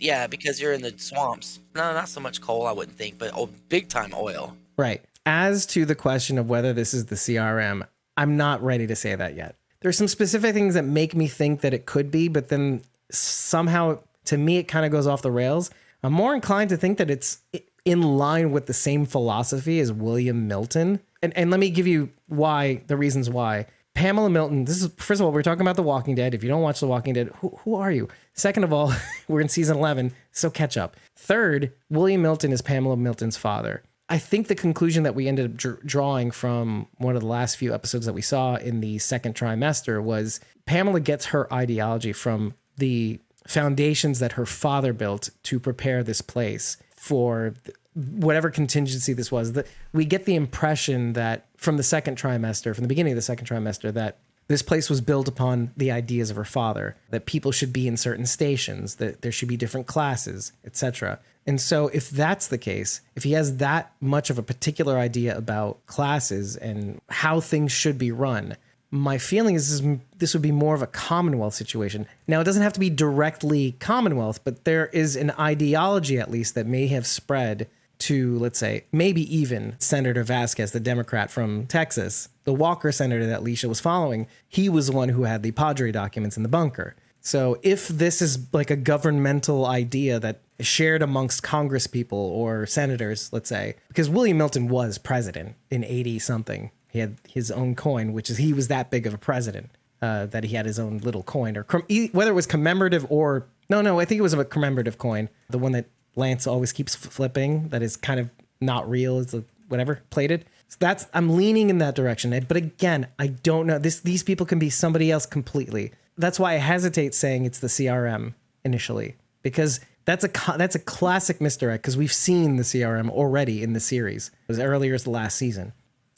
yeah, because you're in the swamps. No, not so much coal, I wouldn't think, but big time oil. Right. As to the question of whether this is the CRM, I'm not ready to say that yet. There's some specific things that make me think that it could be, but then somehow, to me, it kind of goes off the rails. I'm more inclined to think that it's in line with the same philosophy as William Milton. And let me give you the reasons why. Pamela Milton, first of all, we're talking about The Walking Dead. If you don't watch The Walking Dead, who are you? Second of all, we're in season 11, so catch up. Third, William Milton is Pamela Milton's father. I think the conclusion that we ended up drawing from one of the last few episodes that we saw in the second trimester was Pamela gets her ideology from the foundations that her father built to prepare this place for whatever contingency this was. We get the impression that from the beginning of the second trimester, that this place was built upon the ideas of her father, that people should be in certain stations, that there should be different classes, etc. And so if that's the case, if he has that much of a particular idea about classes and how things should be run, my feeling is this would be more of a Commonwealth situation. Now, it doesn't have to be directly Commonwealth, but there is an ideology, at least, that may have spread to, let's say, maybe even Senator Vasquez, the Democrat from Texas, the Walker senator that Alicia was following. He was the one who had the Padre documents in the bunker. So if this is a governmental idea that is shared amongst Congress people or senators, let's say, because William Milton was president in 80-something. He had his own coin, which is he was that big of a president that he had his own little coin, or whether it was commemorative or no, I think it was a commemorative coin, the one that Lance always keeps flipping, that is kind of not real, is whatever plated. So I'm leaning in that direction. But again, I don't know. These people can be somebody else completely. That's why I hesitate saying it's the CRM initially, because that's a classic misdirect, because we've seen the CRM already in the series as earlier as the last season.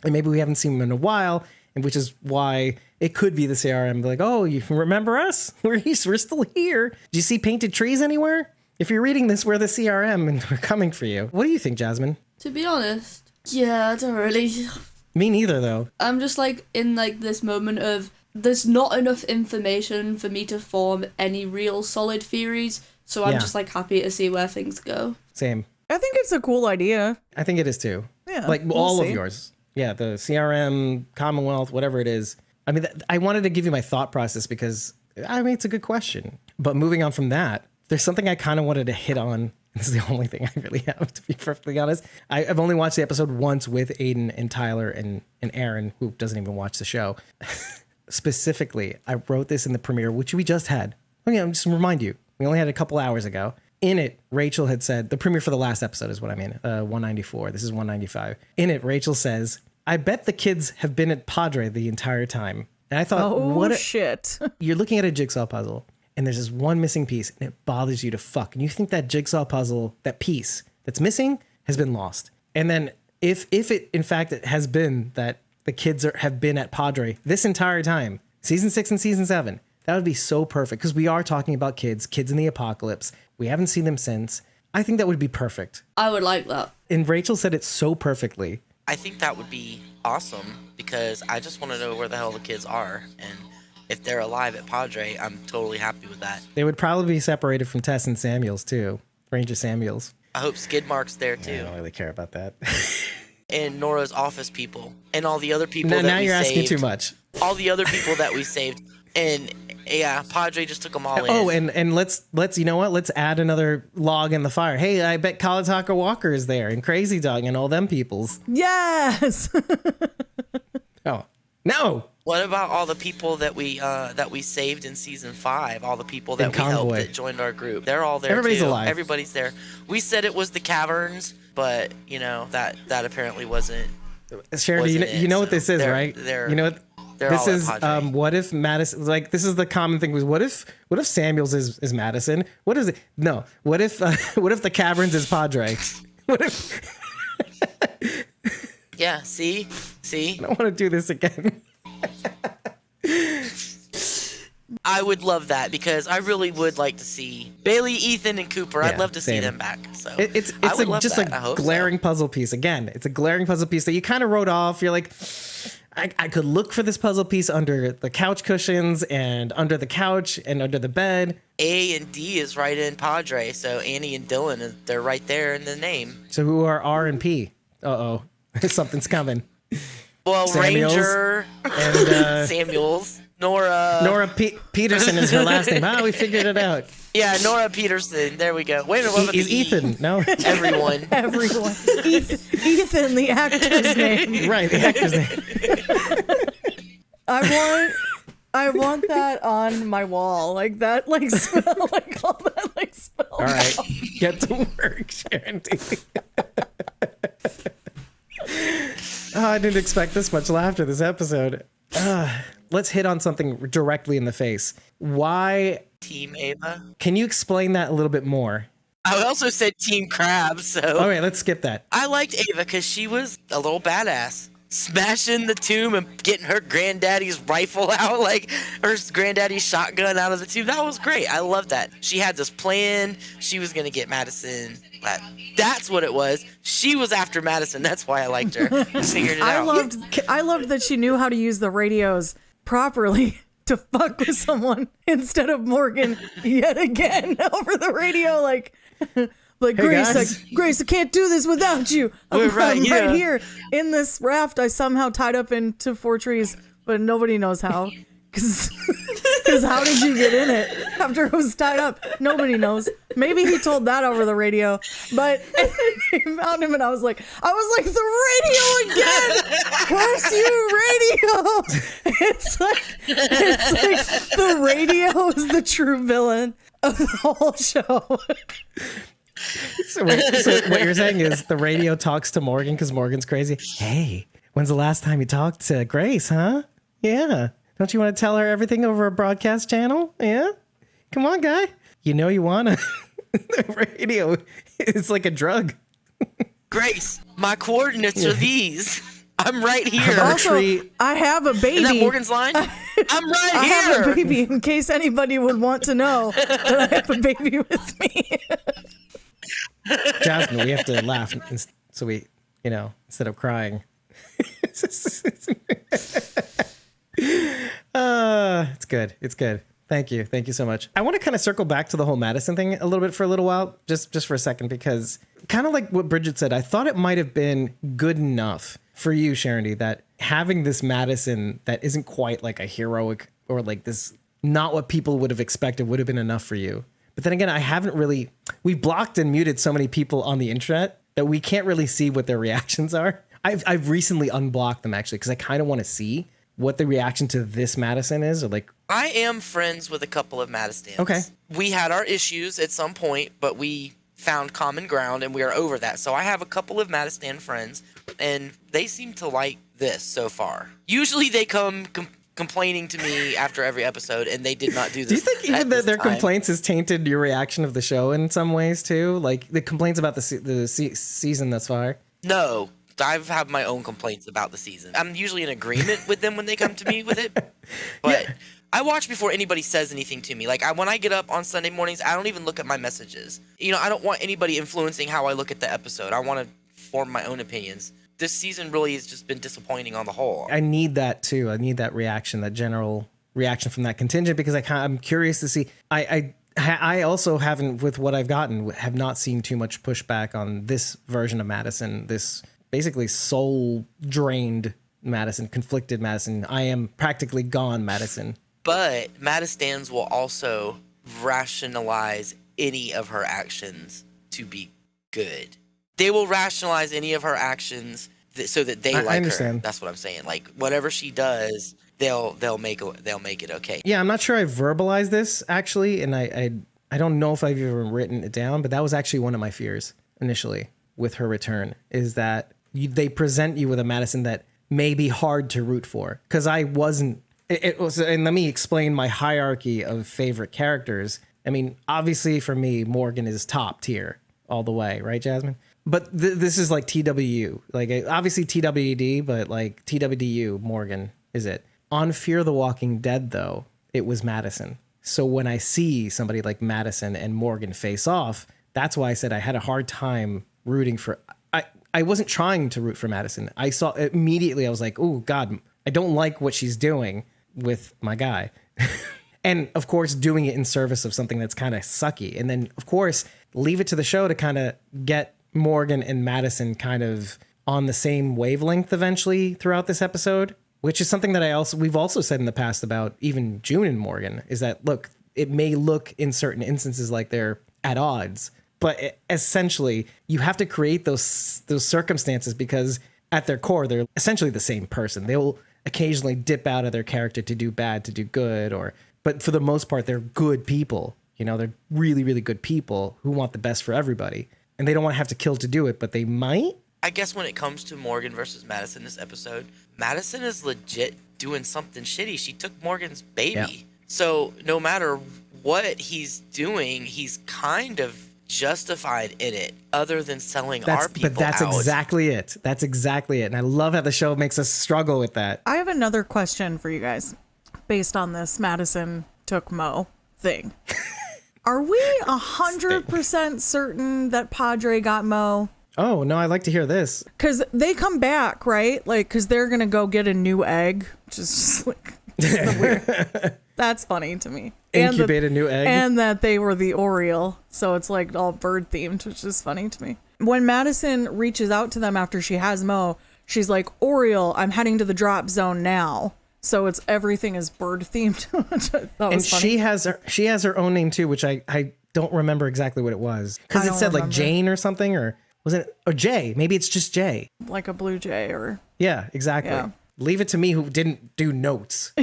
And maybe we haven't seen them in a while, and which is why it could be the CRM. Like, oh, you remember us? We're still here. Do you see painted trees anywhere? If you're reading this, we're the CRM, and we're coming for you. What do you think, Jasmine? To be honest, yeah, I don't really. Me neither, though. I'm just in this moment of there's not enough information for me to form any real solid theories, so I'm just happy to see where things go. Same. I think it's a cool idea. I think it is too. Yeah, all of yours. Yeah, the CRM, Commonwealth, whatever it is. I mean, I wanted to give you my thought process because, it's a good question. But moving on from that, there's something I kind of wanted to hit on This is the only thing I really have, to be perfectly honest. I've only watched the episode once with Aiden and Tyler and Aaron, who doesn't even watch the show. Specifically, I wrote this in the premiere, which we just had. Oh yeah, just to remind you, we only had a couple hours ago. In it, Rachel had said, the premiere for the last episode is what I mean, 194. This is 195. In it, Rachel says, I bet the kids have been at Padre the entire time. And I thought, shit. You're looking at a jigsaw puzzle, and there's this one missing piece, and it bothers you to fuck. And you think that jigsaw puzzle, that piece that's missing, has been lost. And then if it, in fact, it has been that the kids have been at Padre this entire time, season 6 and season 7, that would be so perfect. Because we are talking about kids in the apocalypse. We haven't seen them since. I think that would be perfect. I would like that. And Rachel said it so perfectly. I think that would be awesome because I just want to know where the hell the kids are. And if they're alive at Padre, I'm totally happy with that. They would probably be separated from Tess and Samuels, too. Ranger Samuels. I hope Skidmark's there, too. I don't really care about that. And Nora's office people. And all the other people now you're asking too much. All the other people that we saved. And, yeah, Padre just took them all in. Oh, and let's you know what? Let's add another log in the fire. Hey, I bet Kalataca Walker is there, and Crazy Dog, and all them peoples. Yes! Oh, no! What about all the people that we saved in season 5? All the people that we helped that joined our group. They're all there. Everybody's too. alive. Everybody's there. We said it was the caverns, but you know that apparently wasn't. Sharon, you know what this is, right? You know what this is? What if Madison? Like, this is the common thing. Was what if Samuels is Madison? What is it? No. What if the caverns is Padre? What if? Yeah. See. I don't want to do this again. I would love that because I really would like to see Bailey, Ethan, and Cooper. I'd love to see them back. So it's just a glaring puzzle piece. Again, it's a glaring puzzle piece that you kind of wrote off. You're like, I could look for this puzzle piece under the couch cushions and under the couch and under the bed. A and D is right in Padre, so Annie and Dylan, they're right there in the name. So who are R and P? Uh-oh. Something's coming. Well, Samuels Ranger and Samuels. Nora Peterson is her last name. We figured it out. Yeah, Nora Peterson. There we go. Wait a minute, what about is Ethan? No. Everyone. Ethan, the actor's name. Right, the actor's name. I want that on my wall, like that, like smell, like all that, like smell. All right, get to work, Sharon. Oh, I didn't expect this much laughter this episode. Let's hit on something directly in the face. Why Team Ava? Can you explain that a little bit more? I also said Team Crab, so. All right, let's skip that. I liked Ava because she was a little badass. Smashing the tomb and getting her granddaddy's rifle out, like her granddaddy's shotgun out of the tomb. That was great. I love that. She had this plan. She was going to get Madison. That's what it was. She was after Madison. That's why I liked her. I figured it out. I loved that she knew how to use the radios properly to fuck with someone instead of Morgan yet again over the radio, like hey Grace, I can't do this without you. I'm right here in this raft I somehow tied up into 4 trees, but nobody knows how. Because how did you get in it after it was tied up? Nobody knows. Maybe he told that over the radio, but he found him and I was like, the radio again! Curse you, radio! It's like the radio is the true villain of the whole show. So what you're saying is the radio talks to Morgan because Morgan's crazy. Hey, when's the last time you talked to Grace, huh? Yeah. Don't you want to tell her everything over a broadcast channel? Yeah? Come on, guy. You know you want to. The radio is like a drug. Grace, my coordinates are these. I'm right here. Also, I have a baby. Is that Morgan's line? I'm right I here. have a baby in case anybody would want to know that I have a baby with me. Jasmine, we have to laugh so we, instead of crying. It's good. It's good. Thank you. Thank you so much. I want to kind of circle back to the whole Madison thing a little bit for a little while, just for a second, because kind of like what Bridget said, I thought it might have been good enough for you, Sharon, that having this Madison that isn't quite like a heroic or like this, not what people would have expected would have been enough for you. But then again, we've blocked and muted so many people on the internet that we can't really see what their reactions are. I've recently unblocked them actually because I kind of want to see what the reaction to this Madison is, or like. I am friends with a couple of Madistans. Okay. We had our issues at some point, but we found common ground and we are over that. So I have a couple of Madistan friends and they seem to like this so far. Usually they come complaining to me after every episode, and they did not do this. Do you think even their complaints has tainted your reaction of the show in some ways too? Like the complaints about the season thus far? No, I've had my own complaints about the season. I'm usually in agreement with them when they come to me with it, but I watch before anybody says anything to me. Like when I get up on Sunday mornings, I don't even look at my messages. I don't want anybody influencing how I look at the episode. I want to form my own opinions. This season really has just been disappointing on the whole. I need that too. I need that reaction, that general reaction from that contingent, because I'm curious to see. I also haven't, with what I've gotten, have not seen too much pushback on this version of Madison, this basically soul drained Madison, conflicted Madison. I am practically gone Madison. But Madistans will also rationalize any of her actions to be good. They will rationalize any of her actions so that they like her. That's what I'm saying. Like whatever she does, they'll make it okay. Yeah, I'm not sure I verbalized this actually, and I don't know if I've even written it down, but that was actually one of my fears initially with her return, is that they present you with a Madison that may be hard to root for, because I wasn't. It was, and let me explain my hierarchy of favorite characters. I mean, obviously for me, Morgan is top tier all the way, right, Jasmine? But this is like TWU, like obviously TWD, but like TWDU, Morgan is it. On Fear the Walking Dead, though, it was Madison. So when I see somebody like Madison and Morgan face off, that's why I said I had a hard time rooting for. I wasn't trying to root for Madison. I saw immediately, I was like, oh God, I don't like what she's doing with my guy. And of course, doing it in service of something that's kind of sucky. And then, of course, leave it to the show to kind of get Morgan and Madison kind of on the same wavelength eventually throughout this episode, which is something that we've also said in the past about even June and Morgan, is that, look, it may look in certain instances like they're at odds, but essentially you have to create those circumstances because at their core, they're essentially the same person. They will occasionally dip out of their character to do bad, to do good, but for the most part, they're good people. They're really, really good people who want the best for everybody. And they don't want to have to kill to do it, but they might. I guess when it comes to Morgan versus Madison this episode, Madison is legit doing something shitty. She took Morgan's baby. Yeah. So no matter what he's doing, he's kind of justified in it, other than selling our people out. But that's exactly it. That's exactly it. And I love how the show makes us struggle with that. I have another question for you guys based on this Madison took Mo thing. Are we 100% certain that Padre got Mo? Oh, no, I'd like to hear this. Because they come back, right? Like, because they're going to go get a new egg, which is just like, weird. That's funny to me. Incubate a new egg? And that they were the Oriole. So it's like all bird themed, which is funny to me. When Madison reaches out to them after she has Mo, she's like, Oriole, I'm heading to the drop zone now. So it's everything is bird themed. And funny. she has her own name too, which I don't remember exactly what it was, because it said like Jane or something, or was it or Jay? Maybe it's just Jay, like a blue jay, or yeah, exactly. Yeah. Leave it to me, who didn't do notes.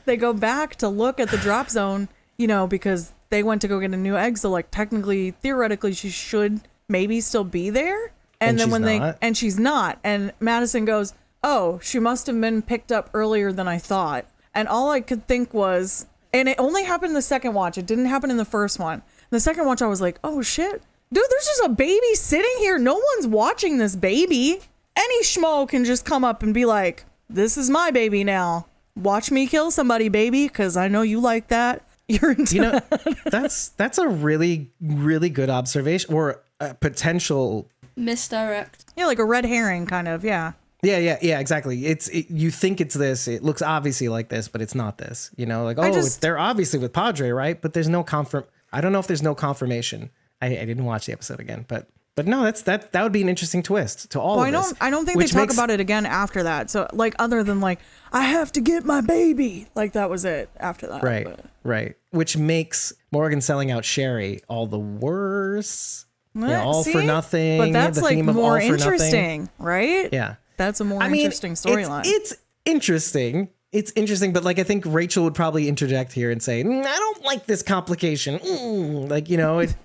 They go back to look at the drop zone, because they went to go get a new egg. So like technically, theoretically, she should maybe still be there. And then when she's not, and Madison goes, oh, she must have been picked up earlier than I thought. And all I could think was, and it only happened in the second watch. It didn't happen in the first one. In the second watch, I was like, oh shit, dude, there's just a baby sitting here. No one's watching this baby. Any schmo can just come up and be like, this is my baby now. Watch me kill somebody, baby, because I know you like that. You're into that's a really, really good observation, or a potential misdirect. Yeah, like a red herring kind of, yeah. Yeah, exactly. You think it's this. It looks obviously like this, but it's not this. Like, they're obviously with Padre, right? But there's no I don't know if there's no confirmation. I didn't watch the episode again, but But no, that would be an interesting twist to all of this. I don't think they talk about it again after that. So like, other than like, I have to get my baby. Like that was it after that. Right. But. Right. Which makes Morgan selling out Sherry all the worse. Yeah, all See? for nothing. But that's the like theme of more all for interesting, right? Yeah. That's a more interesting storyline. It's interesting. It's interesting, but like I think Rachel would probably interject here and say, I don't like this complication. Like,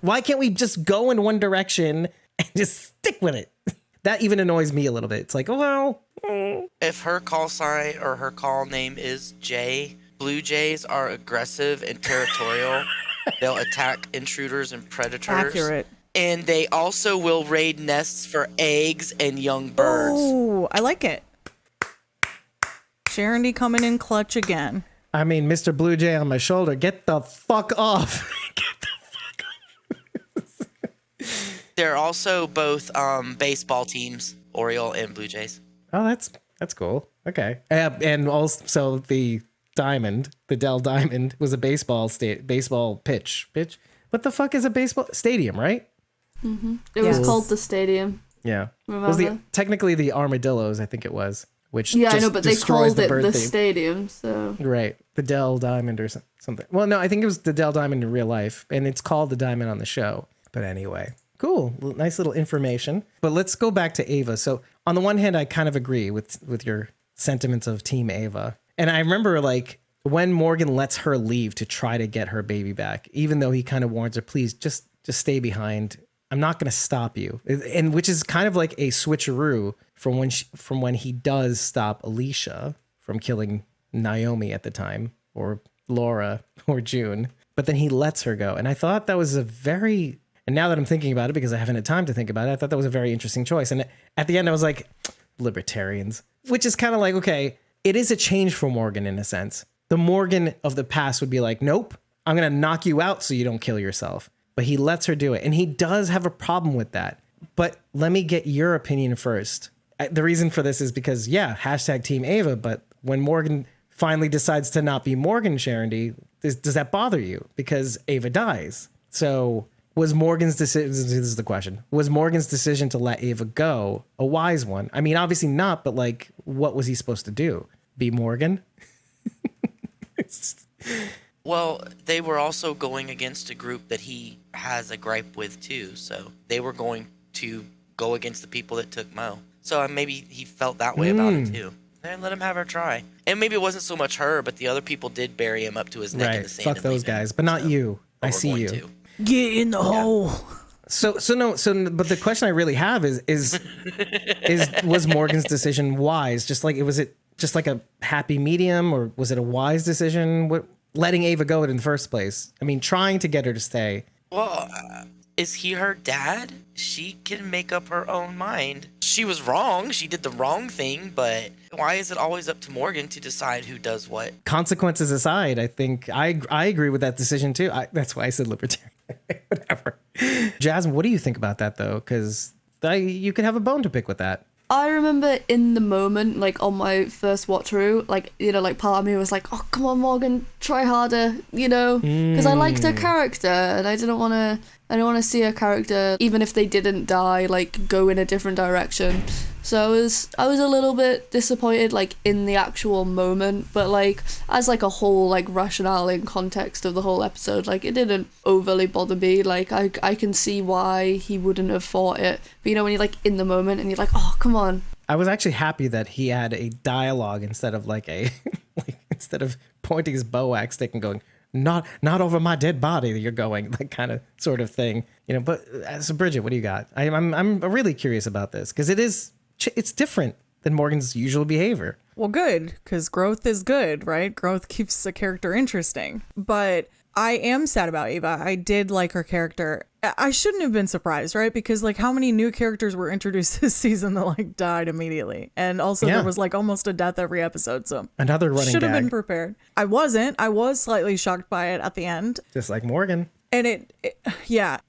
why can't we just go in one direction and just stick with it? That even annoys me a little bit. It's like, well. If her call sign or her call name is Jay, Blue Jays are aggressive and territorial. They'll attack intruders and predators. Accurate. And they also will raid nests for eggs and young birds. Oh, I like it. Sharon D coming in clutch again. I mean, Mr. Blue Jay on my shoulder, get the fuck off. They're also both baseball teams, Oriole and Blue Jays. Oh, that's cool. Okay. And also the diamond, the Dell Diamond, was a baseball pitch. What the fuck is a baseball stadium, right? Mm-hmm. It was called the stadium. Yeah. Remember? Was technically the Armadillos, I think it was, which I just know, but they destroys called it bird the theme. stadium, so. Right. The Dell Diamond or something. Well, no, I think it was the Dell Diamond in real life, and it's called the Diamond on the show. But anyway, cool. Nice little information. But let's go back to Ava. So on the one hand, I kind of agree with your sentiments of Team Ava. And I remember like when Morgan lets her leave to try to get her baby back, even though he kind of warns her, please just stay behind. I'm not going to stop you. And which is kind of like a switcheroo from when he does stop Alicia from killing Naomi at the time, or Laura or June, but then he lets her go. And I thought that was and now that I'm thinking about it, because I haven't had time to think about it, I thought that was a very interesting choice. And at the end I was like, libertarians, which is kind of like, okay, it is a change for Morgan in a sense. The Morgan of the past would be like, nope, I'm going to knock you out so you don't kill yourself. But he lets her do it. And he does have a problem with that. But let me get your opinion first. The reason for this is because, hashtag Team Ava. But when Morgan finally decides to not be Morgan, Sharon D, does that bother you? Because Ava dies. So was Morgan's decision, this is the question, was Morgan's decision to let Ava go a wise one? I mean, obviously not, but like, what was he supposed to do? Be Morgan? Well, they were also going against a group that he has a gripe with too. So they were going to go against the people that took Mo. So maybe he felt that way about it too. And let him have her try. And maybe it wasn't so much her, but the other people did bury him up to his neck in the sand. Fuck those guys, but not you. I see you. Get in the hole. So, but the question I really have is was Morgan's decision wise? Just like a happy medium, or was it a wise decision? Letting Ava go in the first place. I mean, trying to get her to stay. Well, is he her dad? She can make up her own mind. She was wrong. She did the wrong thing, but why is it always up to Morgan to decide who does what? Consequences aside, I think I agree with that decision too. That's why I said libertarian. Whatever. Jasmine, what do you think about that though? Because you could have a bone to pick with that. I remember in the moment, like on my first watch through, like, like part of me was like, oh, come on, Morgan, try harder, because I liked her character and I didn't want to see her character, even if they didn't die, like go in a different direction. So I was a little bit disappointed, like in the actual moment, but like as like a whole like rationale in context of the whole episode, like it didn't overly bother me. Like I can see why he wouldn't have fought it, but when you're like in the moment and you're like, oh, come on. I was actually happy that he had a dialogue instead of like instead of pointing his bow axe stick and going, not over my dead body, you're going, like kind of sort of thing, But so Bridget, what do you got? I'm really curious about this because it's different than Morgan's usual behavior. Well, good, because growth is good, right? Growth keeps a character interesting. But I am sad about Ava. I did like her character. I shouldn't have been surprised, right? Because like how many new characters were introduced this season that like died immediately? And also there was like almost a death every episode. So another running should have gag. been prepared. I wasn't. I was slightly shocked by it at the end. Just like Morgan. And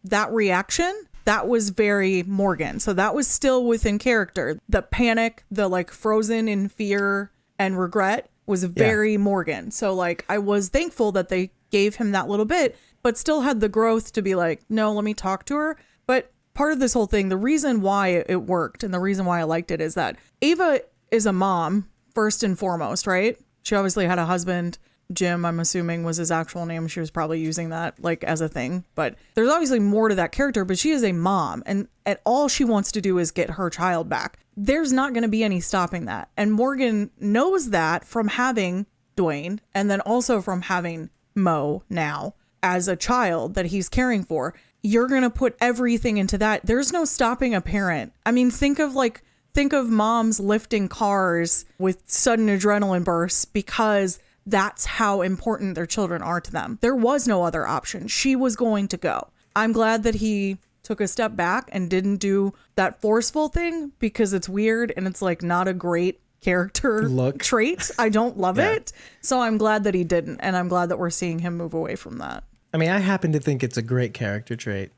that reaction, that was very Morgan. So that was still within character. The panic, the like frozen in fear and regret was very Morgan. So like I was thankful that they gave him that little bit, but still had the growth to be like, no, let me talk to her. But part of this whole thing, the reason why it worked and the reason why I liked it is that Ava is a mom first and foremost, right? She obviously had a husband. Jim, I'm assuming, was his actual name. She was probably using that like as a thing, but there's obviously more to that character, but she is a mom and all she wants to do is get her child back. There's not going to be any stopping that. And Morgan knows that from having Dwayne and then also from having Mo now as a child that he's caring for. You're going to put everything into that. There's no stopping a parent. I mean, think of moms lifting cars with sudden adrenaline bursts because that's how important their children are to them. There was no other option. She was going to go. I'm glad that he took a step back and didn't do that forceful thing because it's weird and it's like not a great character trait. I don't love it. So I'm glad that he didn't. And I'm glad that we're seeing him move away from that. I mean, I happen to think it's a great character trait.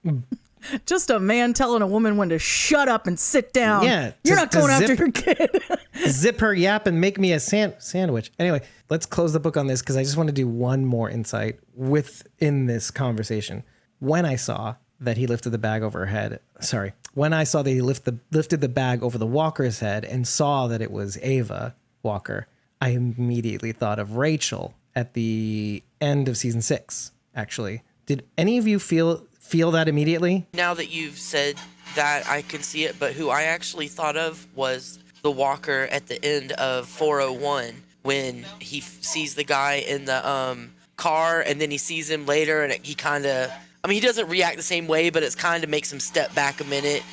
Just a man telling a woman when to shut up and sit down. Yeah. You're not going after your kid. Zip her yap and make me a sandwich. Anyway, let's close the book on this because I just want to do one more insight within this conversation. When I saw that he lifted the bag over her head, when I saw that he lifted the bag over the walker's head and saw that it was Ava Walker, I immediately thought of Rachel at the end of season 6, actually. Did any of you feel that immediately? Now that you've said that, I can see it, but who I actually thought of was the walker at the end of 401 when he sees the guy in the car and then he sees him later and he kind of, I mean, he doesn't react the same way, but it's kind of makes him step back a minute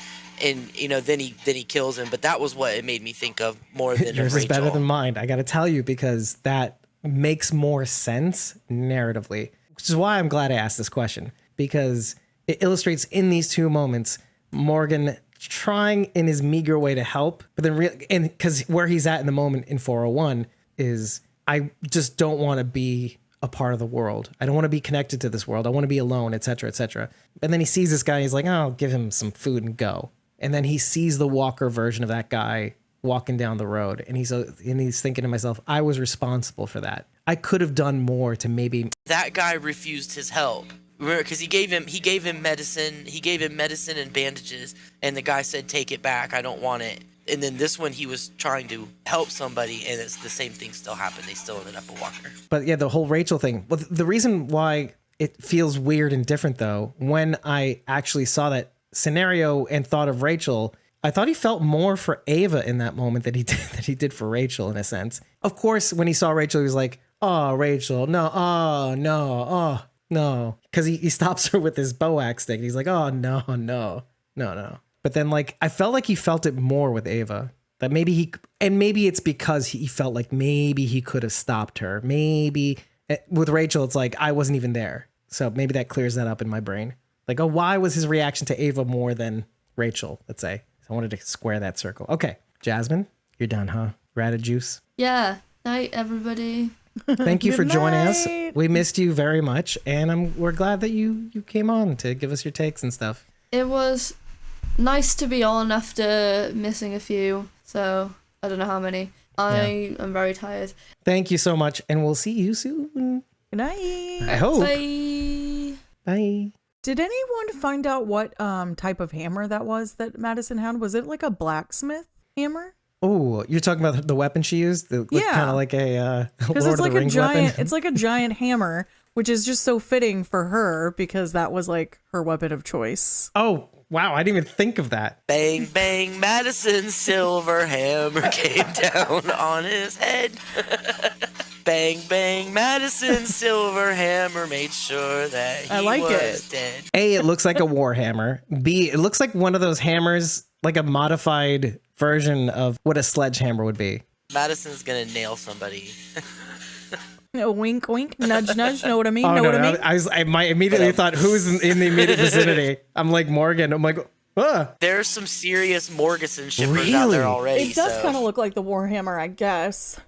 and, you know, then he kills him. But that was what it made me think of more than Yours Rachel. is better than mine. I got to tell you, because that makes more sense narratively, which is why I'm glad I asked this question, because it illustrates in these two moments Morgan trying in his meager way to help, but then and because where he's at in the moment in 401 is, I just don't want to be a part of the world. I don't want to be connected to this world. I want to be alone, etc., etc. And then he sees this guy. He's like, oh, I'll give him some food and go. And then he sees the Walker version of that guy walking down the road, and he's thinking to himself, I was responsible for that. I could have done more to maybe. That guy refused his help. Because he gave him medicine and bandages, and the guy said, take it back, I don't want it. And then this one, he was trying to help somebody, and it's the same thing still happened. They still ended up a walker. But yeah, the whole Rachel thing. Well, the reason why it feels weird and different, though, when I actually saw that scenario and thought of Rachel, I thought he felt more for Ava in that moment than he did for Rachel, in a sense. Of course, when he saw Rachel, he was like, oh, Rachel, no, oh, no, oh. No, because he stops her with his bow axe stick. He's like, oh, no. But then, like, I felt like he felt it more with Ava. That maybe it's because he felt like maybe he could have stopped her. Maybe with Rachel, it's like, I wasn't even there. So maybe that clears that up in my brain. Like, oh, why was his reaction to Ava more than Rachel, let's say? So I wanted to square that circle. Okay, Jasmine, you're done, huh? You're out of juice? Yeah. Night, everybody. Thank you for joining us. night. We missed you very much, and we're glad that you came on to give us your takes and stuff. It was nice to be on after missing a few, so I don't know how many. I am very tired. Thank you so much, and we'll see you soon. Good night. I hope. Bye. Bye. Did anyone find out what type of hammer that was that Madison had? Was it like a blacksmith hammer? Oh, you're talking about the weapon she used? Yeah. Kind of like a Lord Because of the Rings weapon? It's like a giant hammer, which is just so fitting for her because that was like her weapon of choice. Oh, wow. I didn't even think of that. Bang, bang, Madison's silver hammer came down on his head. Bang, bang, Madison's silver hammer made sure that he was dead. A, it looks like a war hammer. B, it looks like one of those hammers, like a modified version of what a sledgehammer would be. Madison's gonna nail somebody. Wink, wink, nudge, nudge. Know what I mean? Oh, know no, what I mean? I immediately thought, who's in the immediate vicinity? I'm like, Morgan. I'm like, There's some serious Morganson shippers out there already. It does kind of look like the Warhammer, I guess,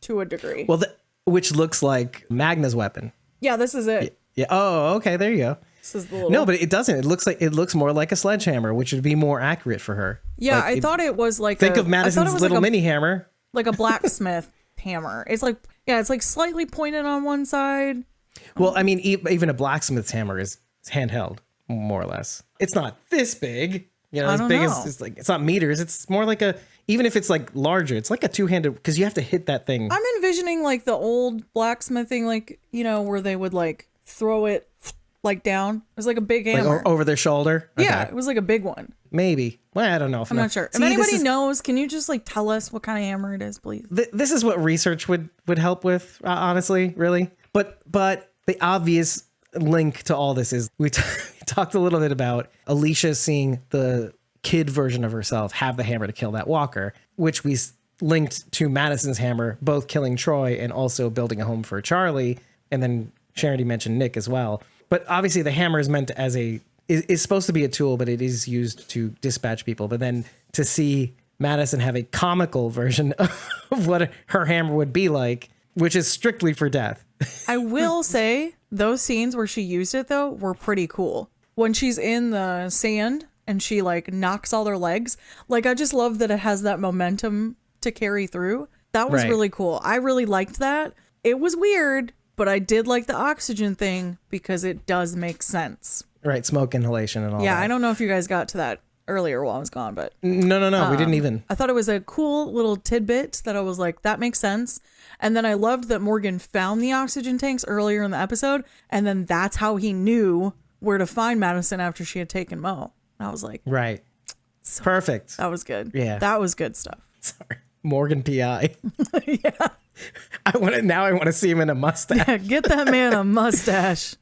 to a degree. Well, which looks like Magna's weapon. Yeah, this is it. Yeah. Oh, okay. There you go. This is the little... No, but it doesn't. It looks more like a sledgehammer, which would be more accurate for her. Yeah, like, I thought it was like think of Madison's little mini hammer. Like a blacksmith hammer. It's like, yeah, it's like slightly pointed on one side. Well, I mean, even a blacksmith's hammer is handheld. more or less. It's not this big, you know, I as don't big know. as it's like, it's not meters. It's more like even if it's like larger, it's like a two-handed, because you have to hit that thing. I'm envisioning like the old blacksmithing, like, you know, where they would like throw it like down. It was like a big Like hammer. over their shoulder. Yeah, Okay. it was like a big one. Maybe. Well, I don't know. I'm not sure. If anybody knows, can you just like tell us what kind of hammer it is, please? This is what research would help with, honestly, really. But the obvious link to all this is we talked a little bit about Alicia seeing the kid version of herself have the hammer to kill that walker, which we linked to Madison's hammer, both killing Troy and also building a home for Charlie. And then Charity mentioned Nick as well. But obviously the hammer is meant as is supposed to be a tool, but it is used to dispatch people. But then to see Madison have a comical version of what her hammer would be like, which is strictly for death. I will say those scenes where she used it though were pretty cool. When she's in the sand and she like knocks all their legs, like I just love that it has that momentum to carry through. That was Right. really cool. I really liked that. It was weird, but I did like the oxygen thing because it does make sense. Right, smoke inhalation and all Yeah, that. I don't know if you guys got to that earlier while I was gone, but No, we didn't even. I thought it was a cool little tidbit that I was like, that makes sense. And then I loved that Morgan found the oxygen tanks earlier in the episode, and then that's how he knew where to find Madison after she had taken Mo. And I was like, Right. Perfect. that was good. Yeah. That was good stuff. Sorry. Morgan P.I. Yeah. I want to see him in a mustache. Get that man a mustache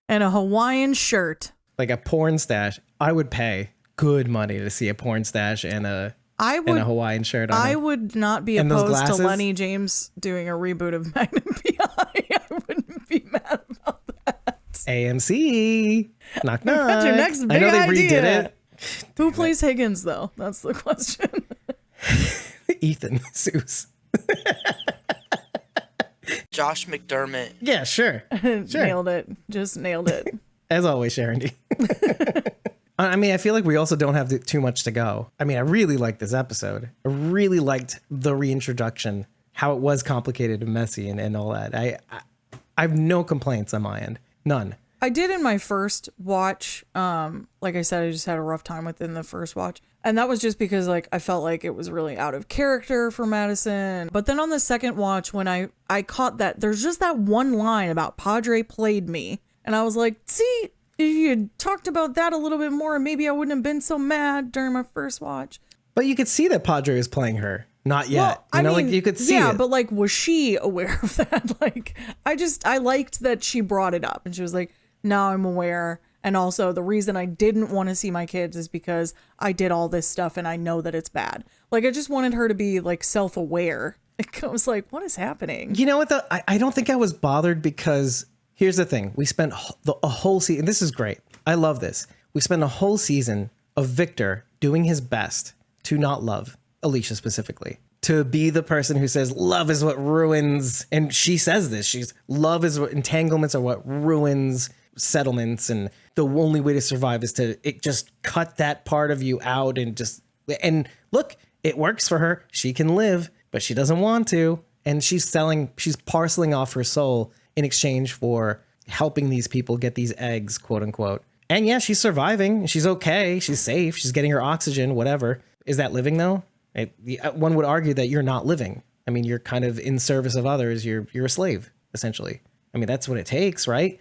and a Hawaiian shirt. Like a porn stash. I would pay good money to see a porn stash and a I Hawaiian shirt on. I him. would not be And those opposed to glasses? Lenny James doing a reboot of Magnum P.I. I wouldn't be mad about that. AMC. Knock knock. That's your next big I know they idea. redid it. Who plays Higgins though? That's the question. Ethan Seuss. Josh McDermott. Yeah, sure. Sure. Nailed it. Just nailed it. As always, Sharon D. I mean, I feel like we also don't have too much to go. I mean, I really liked this episode. I really liked the reintroduction, how it was complicated and messy and all that. I have no complaints on my end. None. I did in my first watch. Like I said, I just had a rough time within the first watch. And that was just because like I felt like it was really out of character for Madison. But then on the second watch, when I caught that there's just that one line about Padre played me. And I was like, see, if you had talked about that a little bit more, maybe I wouldn't have been so mad during my first watch. But you could see that Padre was playing her. Not yet. Well, I mean, like you could see yeah, it. but like, was she aware of that? Like, I liked that she brought it up and she was like, now I'm aware. And also the reason I didn't want to see my kids is because I did all this stuff and I know that it's bad. Like, I just wanted her to be like self-aware. I was like, what is happening? You know what though? I don't think I was bothered because here's the thing. We spent a whole season, and this is great. I love this. We spent a whole season of Victor doing his best to not love Alicia specifically. To be the person who says love is what ruins, and she says this, love is what entanglements are what ruins settlements, and the only way to survive is to just cut that part of you out and look, it works for her. She can live, but she doesn't want to, and she's parceling off her soul in exchange for helping these people get these eggs, quote unquote. And yeah, she's surviving. She's okay. She's safe. She's getting her oxygen, whatever. Is that living though? One would argue that you're not living. I mean, you're kind of in service of others. You're a slave, essentially. I mean, that's what it takes, right?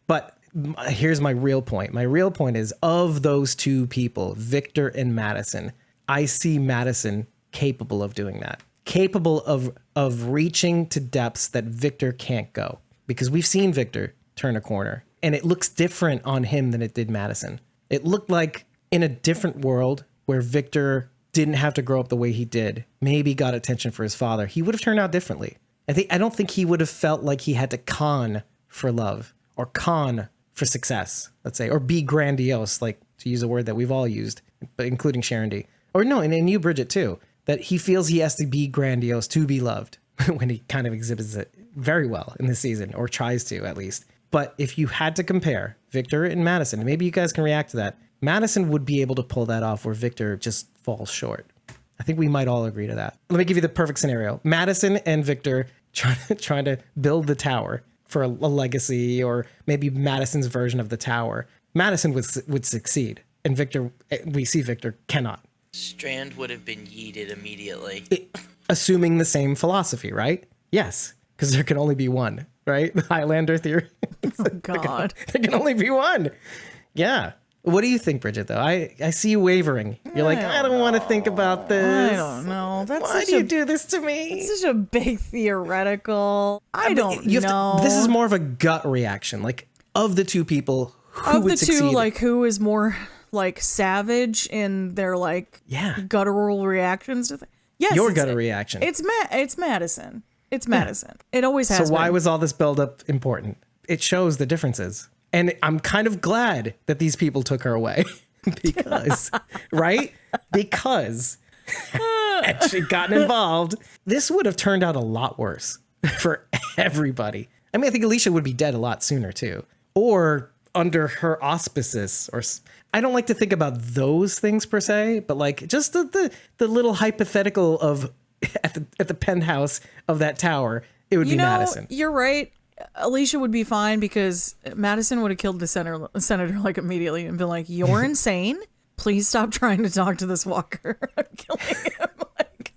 But here's my real point. My real point is, of those two people, Victor and Madison, I see Madison capable of doing that. Capable of reaching to depths that Victor can't go. Because we've seen Victor turn a corner. And it looks different on him than it did Madison. It looked like in a different world where Victor didn't have to grow up the way he did, maybe got attention for his father, he would have turned out differently. I don't think he would have felt like he had to con for love or con for success, let's say, or be grandiose, like to use a word that we've all used, but including Sharon D. Or no, and you, Bridget, too, that he feels he has to be grandiose to be loved when he kind of exhibits it very well in this season, or tries to at least. But if you had to compare Victor and Madison, and maybe you guys can react to that, Madison would be able to pull that off where Victor just falls short. I think we might all agree to that. Let me give you the perfect scenario. Madison and Victor trying to build the tower for a legacy, or maybe Madison's version of the tower. Madison would succeed, and we see Victor cannot. Strand would have been yeeted immediately. Assuming the same philosophy, right? Yes, because there can only be one, right? The Highlander theory. Oh, God. There can only be one. Yeah. What do you think, Bridget, though? I see you wavering. You're like, I don't want to think about this. I don't know. Why do you do this to me? It's such a big theoretical. I don't know. This is more of a gut reaction. Like, of the two people, who would succeed? Of the two, like, who is more, like, savage in their, like, guttural reactions to things? Yes. Your guttural reaction. It's Madison. It's Madison. It always has been. So why was all this buildup important? It shows the differences. And I'm kind of glad that these people took her away because, right? Because had she gotten involved, this would have turned out a lot worse for everybody. I mean, I think Alicia would be dead a lot sooner too, or under her auspices, or I don't like to think about those things per se, but like just the little hypothetical of at the penthouse of that tower, it would be Madison. You're right. Alicia would be fine because Madison would have killed the senator like immediately and been like, "You're insane. Please stop trying to talk to this walker. I'm killing him." Like,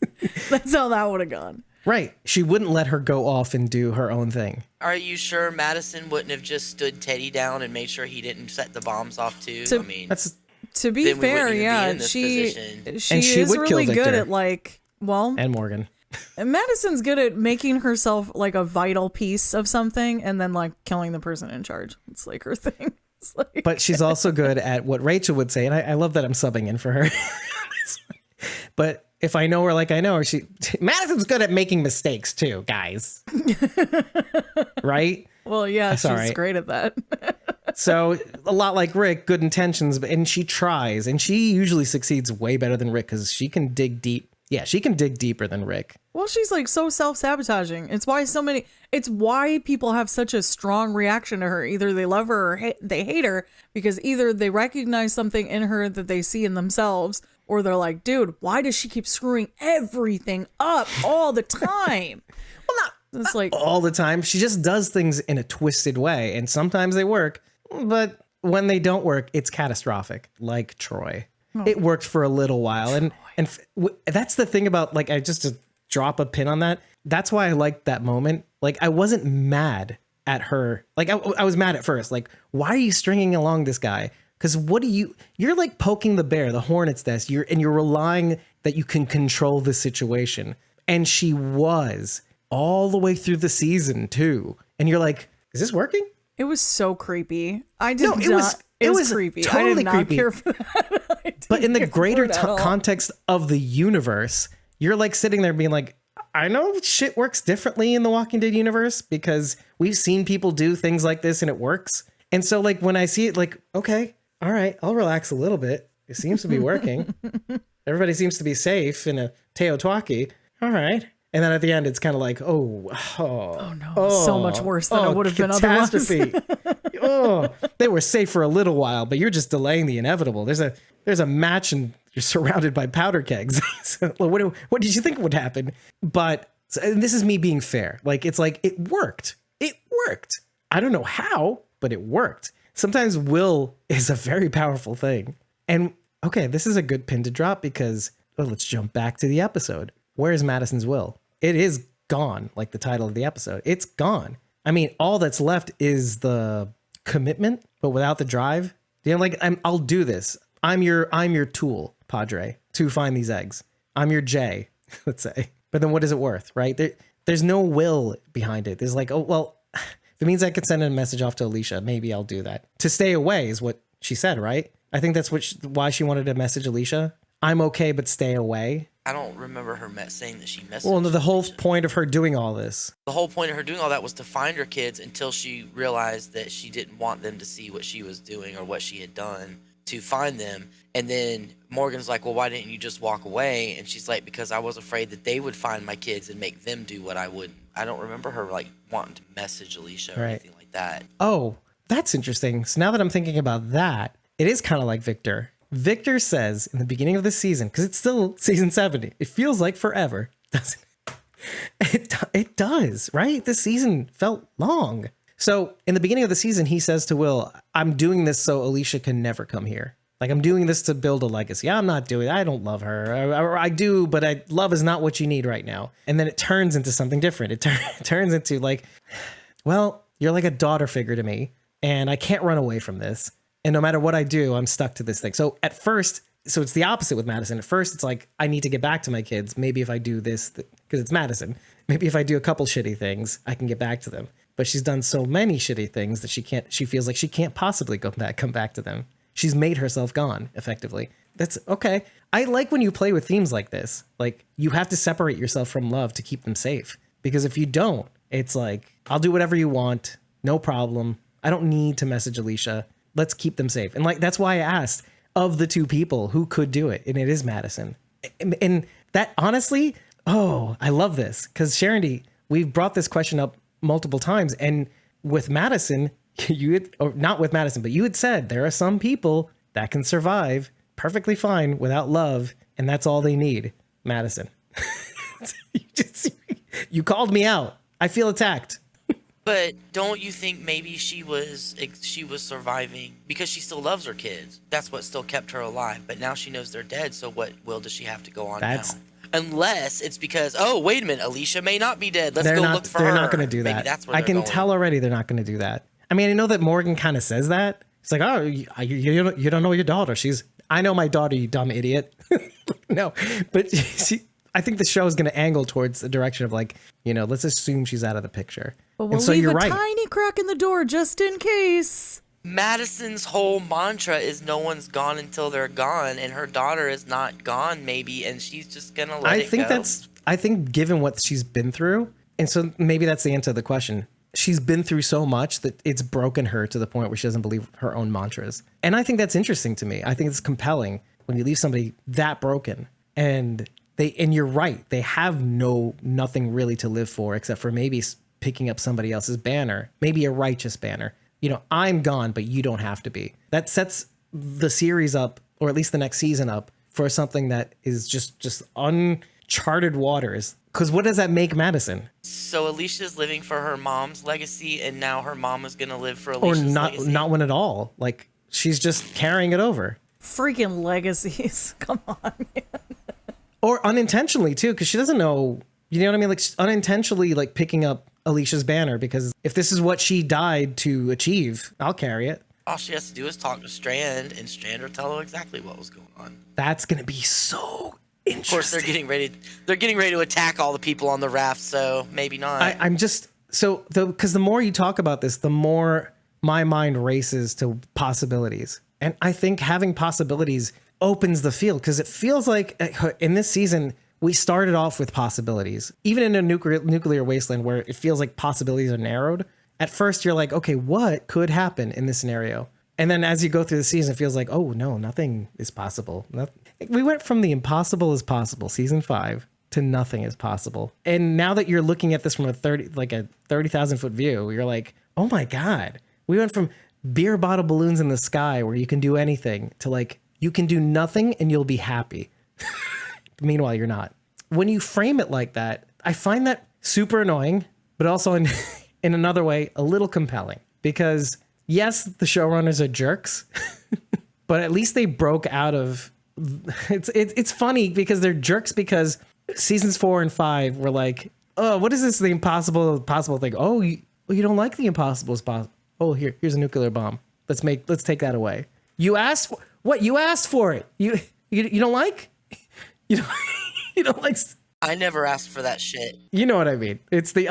that's how that would have gone. Right. She wouldn't let her go off and do her own thing. Are you sure Madison wouldn't have just stood Teddy down and made sure he didn't set the bombs off too? I mean, to be fair, yeah, she is really good at like, and Morgan. Madison's good at making herself like a vital piece of something and then like killing the person in charge. It's like her thing. Like... But she's also good at what Rachel would say, and I love that I'm subbing in for her. But if I know her like I know her, Madison's good at making mistakes too, guys. Right? Well, yeah, she's great at that. So a lot like Rick, good intentions, and she tries, and she usually succeeds way better than Rick because she can dig deep. Yeah, she can dig deeper than Rick. Well, she's like so self-sabotaging. It's why people have such a strong reaction to her. Either they love her or they hate her because either they recognize something in her that they see in themselves, or they're like, dude, why does she keep screwing everything up all the time? Well, not like all the time. She just does things in a twisted way, and sometimes they work, but when they don't work, it's catastrophic, like Troy. It worked for a little while, and that's the thing about, like, I just to drop a pin on that. That's why I liked that moment. Like, I wasn't mad at her. Like, I was mad at first. Like, why are you stringing along this guy? Because you're like poking the bear, the hornet's nest. You're relying that you can control the situation, and she was all the way through the season too. And you're like, is this working? It was so creepy. It was creepy. Totally I did not creepy. care for that. But in the greater context of the universe, you're like sitting there being like, I know shit works differently in the Walking Dead universe because we've seen people do things like this and it works. And so like when I see it, like, okay, all right, I'll relax a little bit. It seems to be working. Everybody seems to be safe in a Teotihuacan. All right. And then at the end, it's kind of like, oh no, so much worse than it would have been otherwise. They were safe for a little while, but you're just delaying the inevitable. There's a match and you're surrounded by powder kegs. So, what did you think would happen? But and this is me being fair. Like, it's like, it worked. It worked. I don't know how, but it worked. Sometimes will is a very powerful thing. And okay, this is a good pin to drop because let's jump back to the episode. Where is Madison's will? It is gone, like the title of the episode. It's gone. I mean, all that's left is the commitment, but without the drive. You know, like I'll do this. I'm your tool, Padre, to find these eggs. I'm your J, let's say. But then what is it worth, right? There's no will behind it. There's like, oh well, if it means I could send a message off to Alicia, maybe I'll do that. To stay away is what she said, right? I think that's why she wanted to message Alicia. I'm okay, but stay away. I don't remember her saying that she messaged. Well, no, the whole point of her doing all this. The whole point of her doing all that was to find her kids until she realized that she didn't want them to see what she was doing or what she had done to find them. And then Morgan's like, well, why didn't you just walk away? And she's like, because I was afraid that they would find my kids and make them do what I wouldn't. I don't remember her like wanting to message Alicia or anything like that. Oh, that's interesting. So now that I'm thinking about that, it is kind of like Victor. Victor says in the beginning of the season, because it's still season 70, it feels like forever, doesn't it? It does, right? This season felt long. So in the beginning of the season, he says to Will, I'm doing this so Alicia can never come here. Like, I'm doing this to build a legacy. I don't love her. Or I do, but love is not what you need right now. And then it turns into something different. It turns into like, well, you're like a daughter figure to me, and I can't run away from this. And no matter what I do, I'm stuck to this thing. So at first, so it's the opposite with Madison. At first, it's like, I need to get back to my kids. Maybe if I do this, because it's Madison, maybe if I do a couple shitty things, I can get back to them. But she's done so many shitty things that she feels like she can't possibly come back to them. She's made herself gone, effectively. That's okay. I like when you play with themes like this. Like, you have to separate yourself from love to keep them safe. Because if you don't, it's like, I'll do whatever you want. No problem. I don't need to message Alicia. Let's keep them safe. And like, that's why I asked of the two people who could do it. And it is Madison. And that, honestly, I love this. Because Sharon, we've brought this question up multiple times. And with Madison, not with Madison, but you had said there are some people that can survive perfectly fine without love, and that's all they need. Madison. You called me out. I feel attacked. But don't you think maybe she was surviving because she still loves her kids? That's what still kept her alive. But now she knows they're dead, so what will does she have to go on now? Unless it's because, oh, wait a minute, Alicia may not be dead. Let's go look for her. They're not going to do that. Maybe that's where I can tell already they're not going to do that. I mean, I know that Morgan kind of says that. It's like, oh, you don't know your daughter. I know my daughter, you dumb idiot. No, but I think the show is going to angle towards the direction of like, let's assume she's out of the picture. But we'll leave a tiny crack in the door just in case. Madison's whole mantra is no one's gone until they're gone, and her daughter is not gone, maybe, and she's just going to let it go. I think given what she's been through, and so maybe that's the answer to the question. She's been through so much that it's broken her to the point where she doesn't believe her own mantras. And I think that's interesting to me. I think it's compelling when you leave somebody that broken and you're right. They have nothing really to live for except for maybe picking up somebody else's banner, maybe a righteous banner. I'm gone, but you don't have to be. That sets the series up, or at least the next season up, for something that is just uncharted waters. Because what does that make Madison? So Alicia's living for her mom's legacy, and now her mom is going to live for Alicia's legacy? Or not one at all. Like, she's just carrying it over. Freaking legacies. Come on, man. Or unintentionally, too, because she doesn't know, you know what I mean? Like, unintentionally, like, picking up Alicia's banner, because if this is what she died to achieve, I'll carry it. All she has to do is talk to Strand, and Strand will tell her exactly what was going on. That's going to be so interesting. Of course, they're getting ready to attack all the people on the raft, so maybe not. Because the more you talk about this, the more my mind races to possibilities. And I think having possibilities opens the field, because it feels like in this season, we started off with possibilities. Even in a nuclear wasteland where it feels like possibilities are narrowed, at first you're like, okay, what could happen in this scenario? And then as you go through the season, it feels like, oh no, nothing is possible. We went from the impossible is possible, season 5, to nothing is possible. And now that you're looking at this from a 30,000 foot view, you're like, oh my God, we went from beer bottle balloons in the sky where you can do anything to like, you can do nothing and you'll be happy. Meanwhile, you're not. When you frame it like that, I find that super annoying, but also in another way, a little compelling. Because yes, the showrunners are jerks, but at least they broke out of... It's funny because they're jerks because seasons 4 and 5 were like, oh, what is this, the impossible thing? Oh, you don't like the impossible is possible. Oh, here's a nuclear bomb. Let's take that away. You asked for... What? You asked for it. You don't like... You don't like... I never asked for that shit. You know what I mean? It's the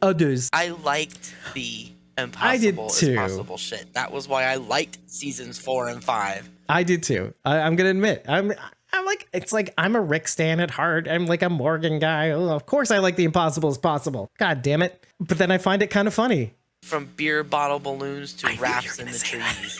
others. I liked the impossible is possible shit. That was why I liked seasons 4 and 5. I did too. I'm gonna admit. I'm like, it's like I'm a Rick Stan at heart. I'm like a Morgan guy. Oh, of course I like the impossible is possible. God damn it! But then I find it kind of funny. From beer bottle balloons to rafts in the trees.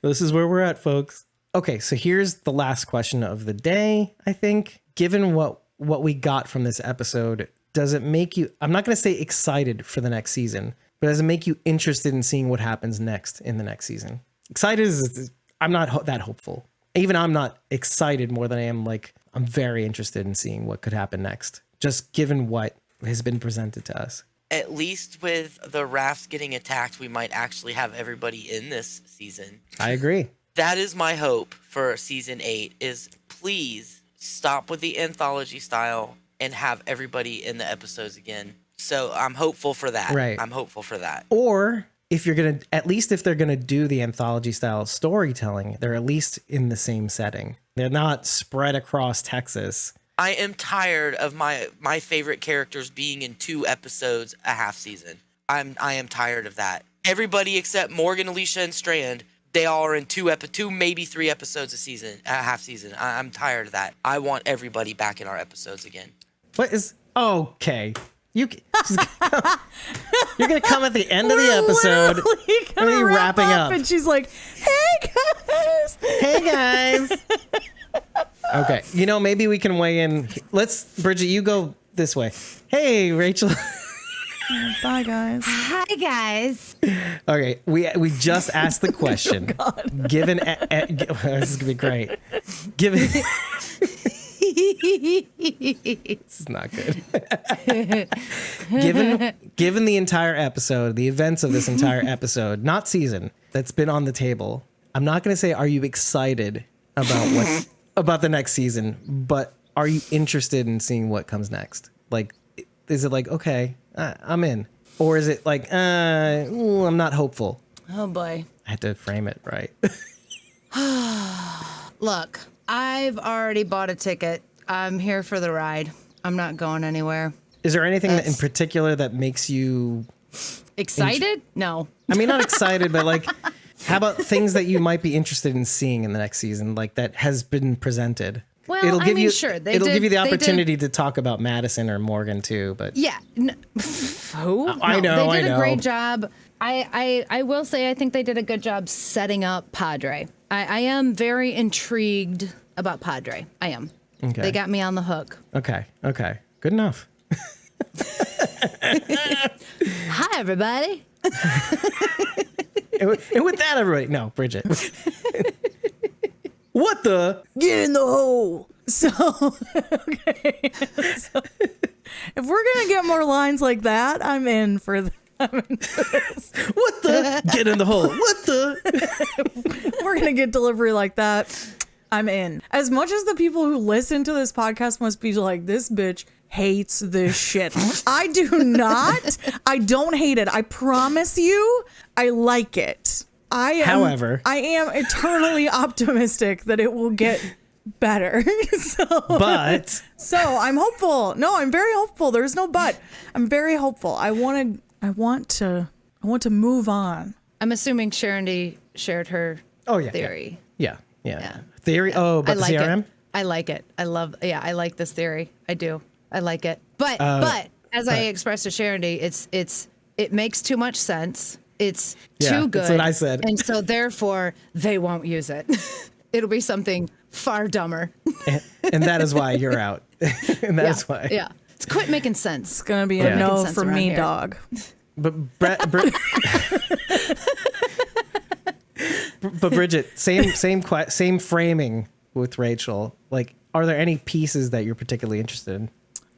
This is where we're at, folks. Okay, so here's the last question of the day, I think. Given what we got from this episode, does it make you, I'm not going to say excited for the next season, but does it make you interested in seeing what happens next in the next season? Excited is, I'm not that hopeful. Even I'm not excited more than I am like, I'm very interested in seeing what could happen next, just given what has been presented to us. at least with the rafts getting attacked, we might actually have everybody in this season. I agree. That is my hope for season 8 is please stop with the anthology style and have everybody in the episodes again. So I'm hopeful for that. Right. I'm hopeful for that. Or if you're going to, at least if they're going to do the anthology style storytelling, they're at least in the same setting. They're not spread across Texas. I am tired of my favorite characters being in 2 episodes a half season. I am tired of that. Everybody except Morgan, Alicia, and Strand, they all are in 2 maybe 3 episodes a half season. I'm tired of that. I want everybody back in our episodes again. What is okay? You're gonna come at the end of the episode. We're wrapping up, and she's like, "Hey guys, hey guys." Okay, maybe we can weigh in. Bridget, you go this way. Hey, Rachel. Bye guys. Hi guys. Okay, we just asked the question. Oh, God. Given this is gonna be great. Given. It's not good. given the entire episode, the events of this entire episode, not season, that's been on the table, I'm not going to say are you excited about the next season, but are you interested in seeing what comes next? Like, is it like, okay, I'm in, or is it like, I'm not hopeful? Oh boy. I had to frame it right. Look, I've already bought a ticket. I'm here for the ride. I'm not going anywhere. Is there anything in particular that makes you excited? No. I mean, not excited, but like, how about things that you might be interested in seeing in the next season, like that has been presented? Well, it'll give you the they opportunity to talk about Madison or Morgan too, but yeah. Who? I know. They did a great job. I will say I think they did a good job setting up Padre. I am very intrigued about Padre. I am. Okay. They got me on the hook. Okay. Good enough. Hi, everybody. And with that, everybody. No, Bridget. What the? Get in the hole. So, okay. So, if we're gonna get more lines like that, I'm in for this. What the? Get in the hole. What the? We're gonna get delivery like that. I'm in. As much as the people who listen to this podcast must be like, this bitch hates this shit. I do not. I don't hate it. I promise you, I like it. However, I am eternally optimistic that it will get better. So I'm hopeful. No, I'm very hopeful. There's no but. I'm very hopeful. I want to move on. I'm assuming Sharon shared her theory. Yeah. Theory. Oh, but the CRM? I like it. I like this theory. I do. I like it. But as I expressed to Sharon, it makes too much sense. It's too good. That's what I said. And so therefore they won't use it. It'll be something far dumber. and that is why you're out. And that's why. Yeah. It's quit making sense. It's going to be a no for me, here. Dog. But But Bridget, same framing with Rachel. Like, are there any pieces that you're particularly interested in?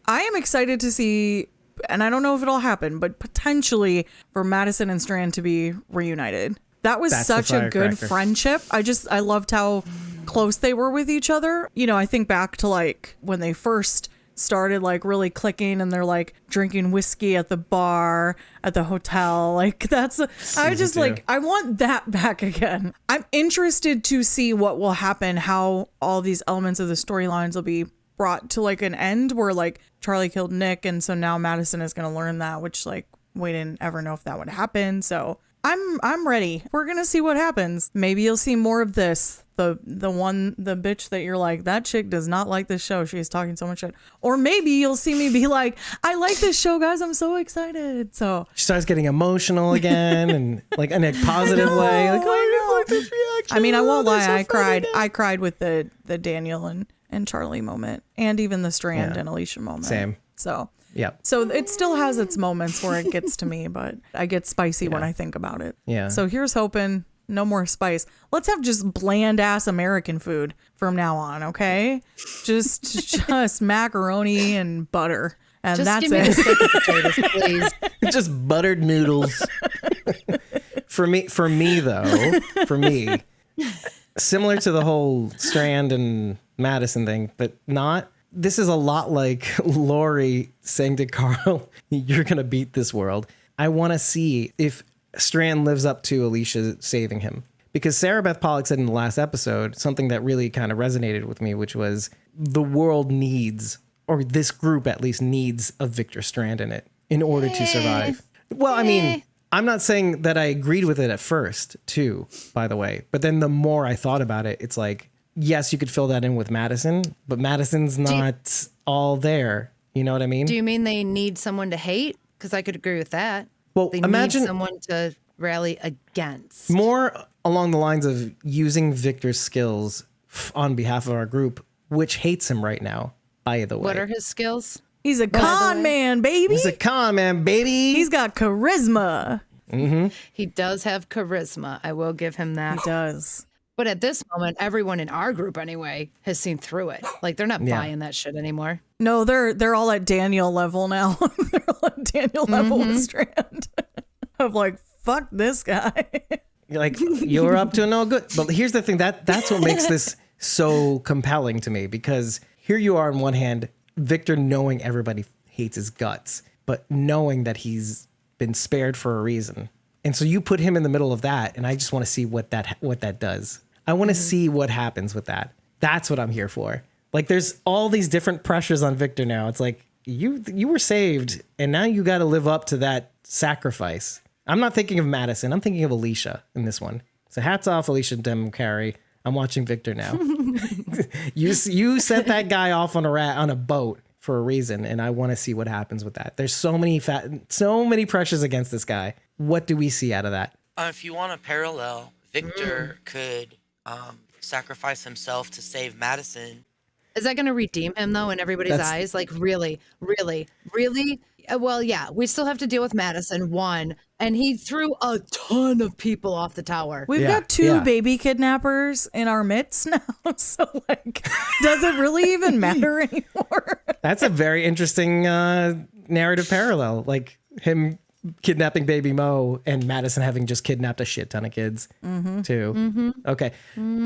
I am excited to see, and I don't know if it'll happen, but potentially for Madison and Strand to be reunited. That's such a good friendship. I loved how close they were with each other. I think back to like when they first started like really clicking and they're like drinking whiskey at the bar at the hotel. Like I want that back again. I'm interested to see what will happen, how all these elements of the storylines will be brought to like an end where like Charlie killed Nick, and so now Madison is going to learn that, which like we didn't ever know if that would happen. So I'm ready. We're going to see what happens. Maybe you'll see more of this. The bitch that you're like, that chick does not like this show. She's talking so much shit. Or maybe you'll see me be like, I like this show, guys. I'm so excited. So she starts getting emotional again and like in a positive way. Like, I like this reaction. I mean, I won't lie. I cried with the Daniel and Charlie moment, and even the Strand and Alicia moment. Same. So yeah. So it still has its moments where it gets to me, but I get spicy when I think about it. Yeah. So here's hoping no more spice. Let's have just bland ass American food from now on, okay? Just macaroni and butter And Just that's give me the it. steak and potatoes, please. Just buttered noodles. For me, similar to the whole Strand and Madison thing, but not. This is a lot like Lori saying to Carl, "You're gonna beat this world." I want to see if Strand lives up to Alicia saving him, because Sarah Beth Pollock said in the last episode something that really kind of resonated with me, which was the world needs, or this group at least needs, a Victor Strand in it in order to survive. Well, I mean, I'm not saying that I agreed with it at first, too, by the way. But then the more I thought about it, it's like, yes, you could fill that in with Madison, but Madison's not all there. You know what I mean? Do you mean they need someone to hate? Because I could agree with that. Well, they imagine need someone to rally against. more along the lines of using Victor's skills on behalf of our group, which hates him right now, by the way. What are his skills? He's a con man, baby. He's a con man, baby. He's got charisma. He does have charisma. I will give him that. He does. But at this moment, everyone in our group anyway has seen through it. Like they're not buying that shit anymore. No, they're all at Daniel level now. They're all at Daniel level with Strand. I'm like, fuck this guy. Like, you're up to no good. But here's the thing, that's what makes this so compelling to me, because here you are on one hand, Victor knowing everybody hates his guts, but knowing that he's been spared for a reason. And so you put him in the middle of that, and I just want to see what that does. I want to see what happens with that. That's what I'm here for. Like, there's all these different pressures on Victor now. It's like, you were saved, and now you got to live up to that sacrifice. I'm not thinking of Madison. I'm thinking of Alicia in this one. So hats off, Alicia Carey. I'm watching Victor now. You sent that guy off on a boat for a reason, and I want to see what happens with that. There's so many pressures against this guy. What do we see out of that? If you want a parallel, Victor could sacrifice himself to save Madison. Is that going to redeem him though in everybody's eyes? Like really? Well, yeah, we still have to deal with Madison, one, and he threw a ton of people off the tower. We've got two baby kidnappers in our midst now. So, like, does it really even matter anymore? That's a very interesting narrative parallel. Like him kidnapping baby Mo and Madison having just kidnapped a shit ton of kids too. Okay.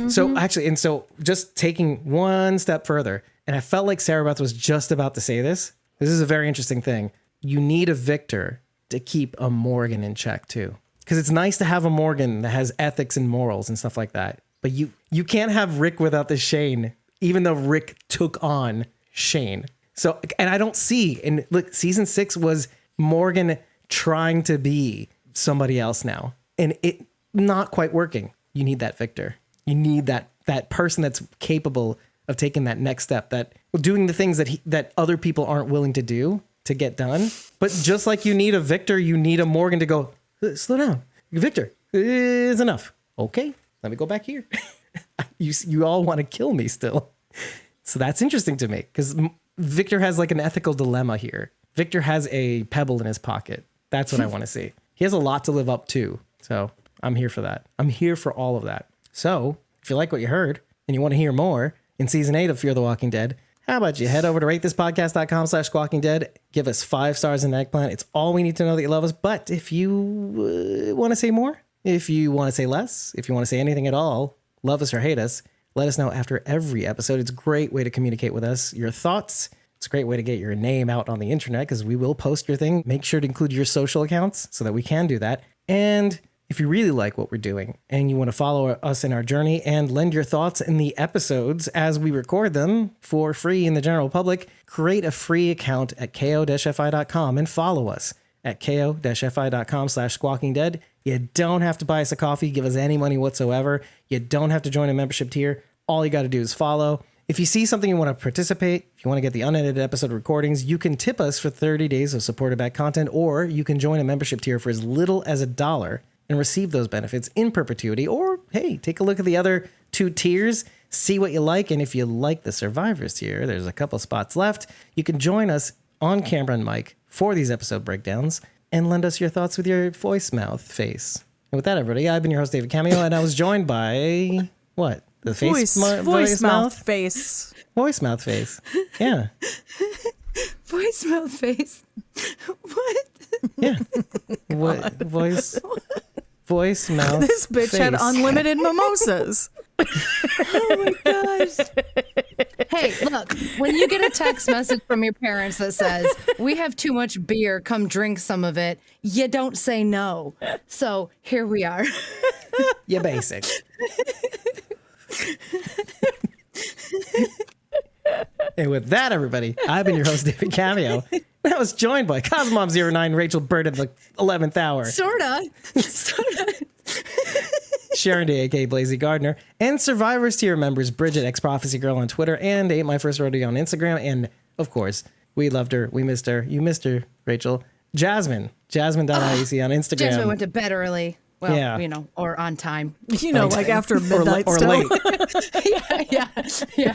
So actually, and so just taking one step further, and I felt like Sarah Beth was just about to say this. This is a very interesting thing. You need a Victor to keep a Morgan in check too. Because it's nice to have a Morgan that has ethics and morals and stuff like that. But you can't have Rick without the Shane, even though Rick took on Shane. So, and I don't see, and look, season 6 was Morgan trying to be somebody else now, and it not quite working. You need that Victor. You need that person that's capable of taking that next step, that doing the things that other people aren't willing to do to get done. But just like you need a Victor, you need a Morgan to go, slow down. Victor is enough. Okay, let me go back here. You all want to kill me still. So that's interesting to me, because Victor has like an ethical dilemma here. Victor has a pebble in his pocket. That's what I want to see. He has a lot to live up to. So I'm here for that. I'm here for all of that. So if you like what you heard and you want to hear more in season 8 of Fear the Walking Dead, how about you head over to ratethispodcast.com/squawkingdead. Give us 5 stars in Eggplant. It's all we need to know that you love us. But if you want to say more, if you want to say less, if you want to say anything at all, love us or hate us, let us know after every episode. It's a great way to communicate with us. Your thoughts. It's a great way to get your name out on the internet, because we will post your thing. Make sure to include your social accounts so that we can do that. And if you really like what we're doing and you want to follow us in our journey and lend your thoughts in the episodes as we record them for free in the general public, create a free account at ko-fi.com and follow us at ko-fi.com/squawkingdead. You don't have to buy us a coffee, give us any money whatsoever. You don't have to join a membership tier. All you got to do is follow. If you see something you want to participate, if you want to get the unedited episode recordings, you can tip us for 30 days of supported back content, or you can join a membership tier for as little as $1 and receive those benefits in perpetuity. Or, hey, take a look at the other 2 tiers, see what you like. And if you like the Survivors tier, there's a couple spots left. You can join us on camera and mic for these episode breakdowns and lend us your thoughts with your voice mouth face. And with that, everybody, I've been your host, David Cameo, and I was joined by what? The face, voice mouth face. Voice mouth face. Yeah. Voicemail face. What? Yeah. What voice mouth? This bitch had face. unlimited mimosas. Oh my gosh. Hey, look, when you get a text message from your parents that says, "We have too much beer, come drink some of it," you don't say no. So here we are. You basic. And with that, everybody, I've been your host, David Cameo. I was joined by Cosmom09, Rachel Bird at the 11th hour. Sorta. Sharon Day, aka Blazy Gardner, and Survivors tier members Bridget, ex-Prophecy Girl on Twitter, and Ain't My First Rodeo on Instagram. And, of course, we loved her. We missed her. You missed her, Rachel. Jasmine.iec on Instagram. Jasmine went to bed early. Well, Yeah. you know, or on time. You know, like after midnight or still. late. Yeah.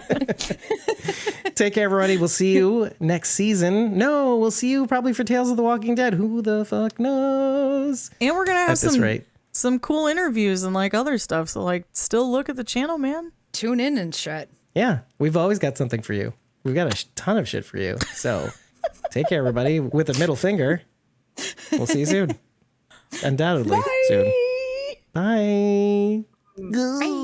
Take care, everybody. We'll see you next season. No, we'll see you probably for Tales of the Walking Dead. Who the fuck knows? And we're going to have At this rate. some cool interviews and like other stuff. So like still look at the channel, man. Tune in and shit. Yeah, we've always got something for you. We've got a ton of shit for you. So take care, everybody. With a middle finger. We'll see you soon. Undoubtedly soon. Bye. Bye.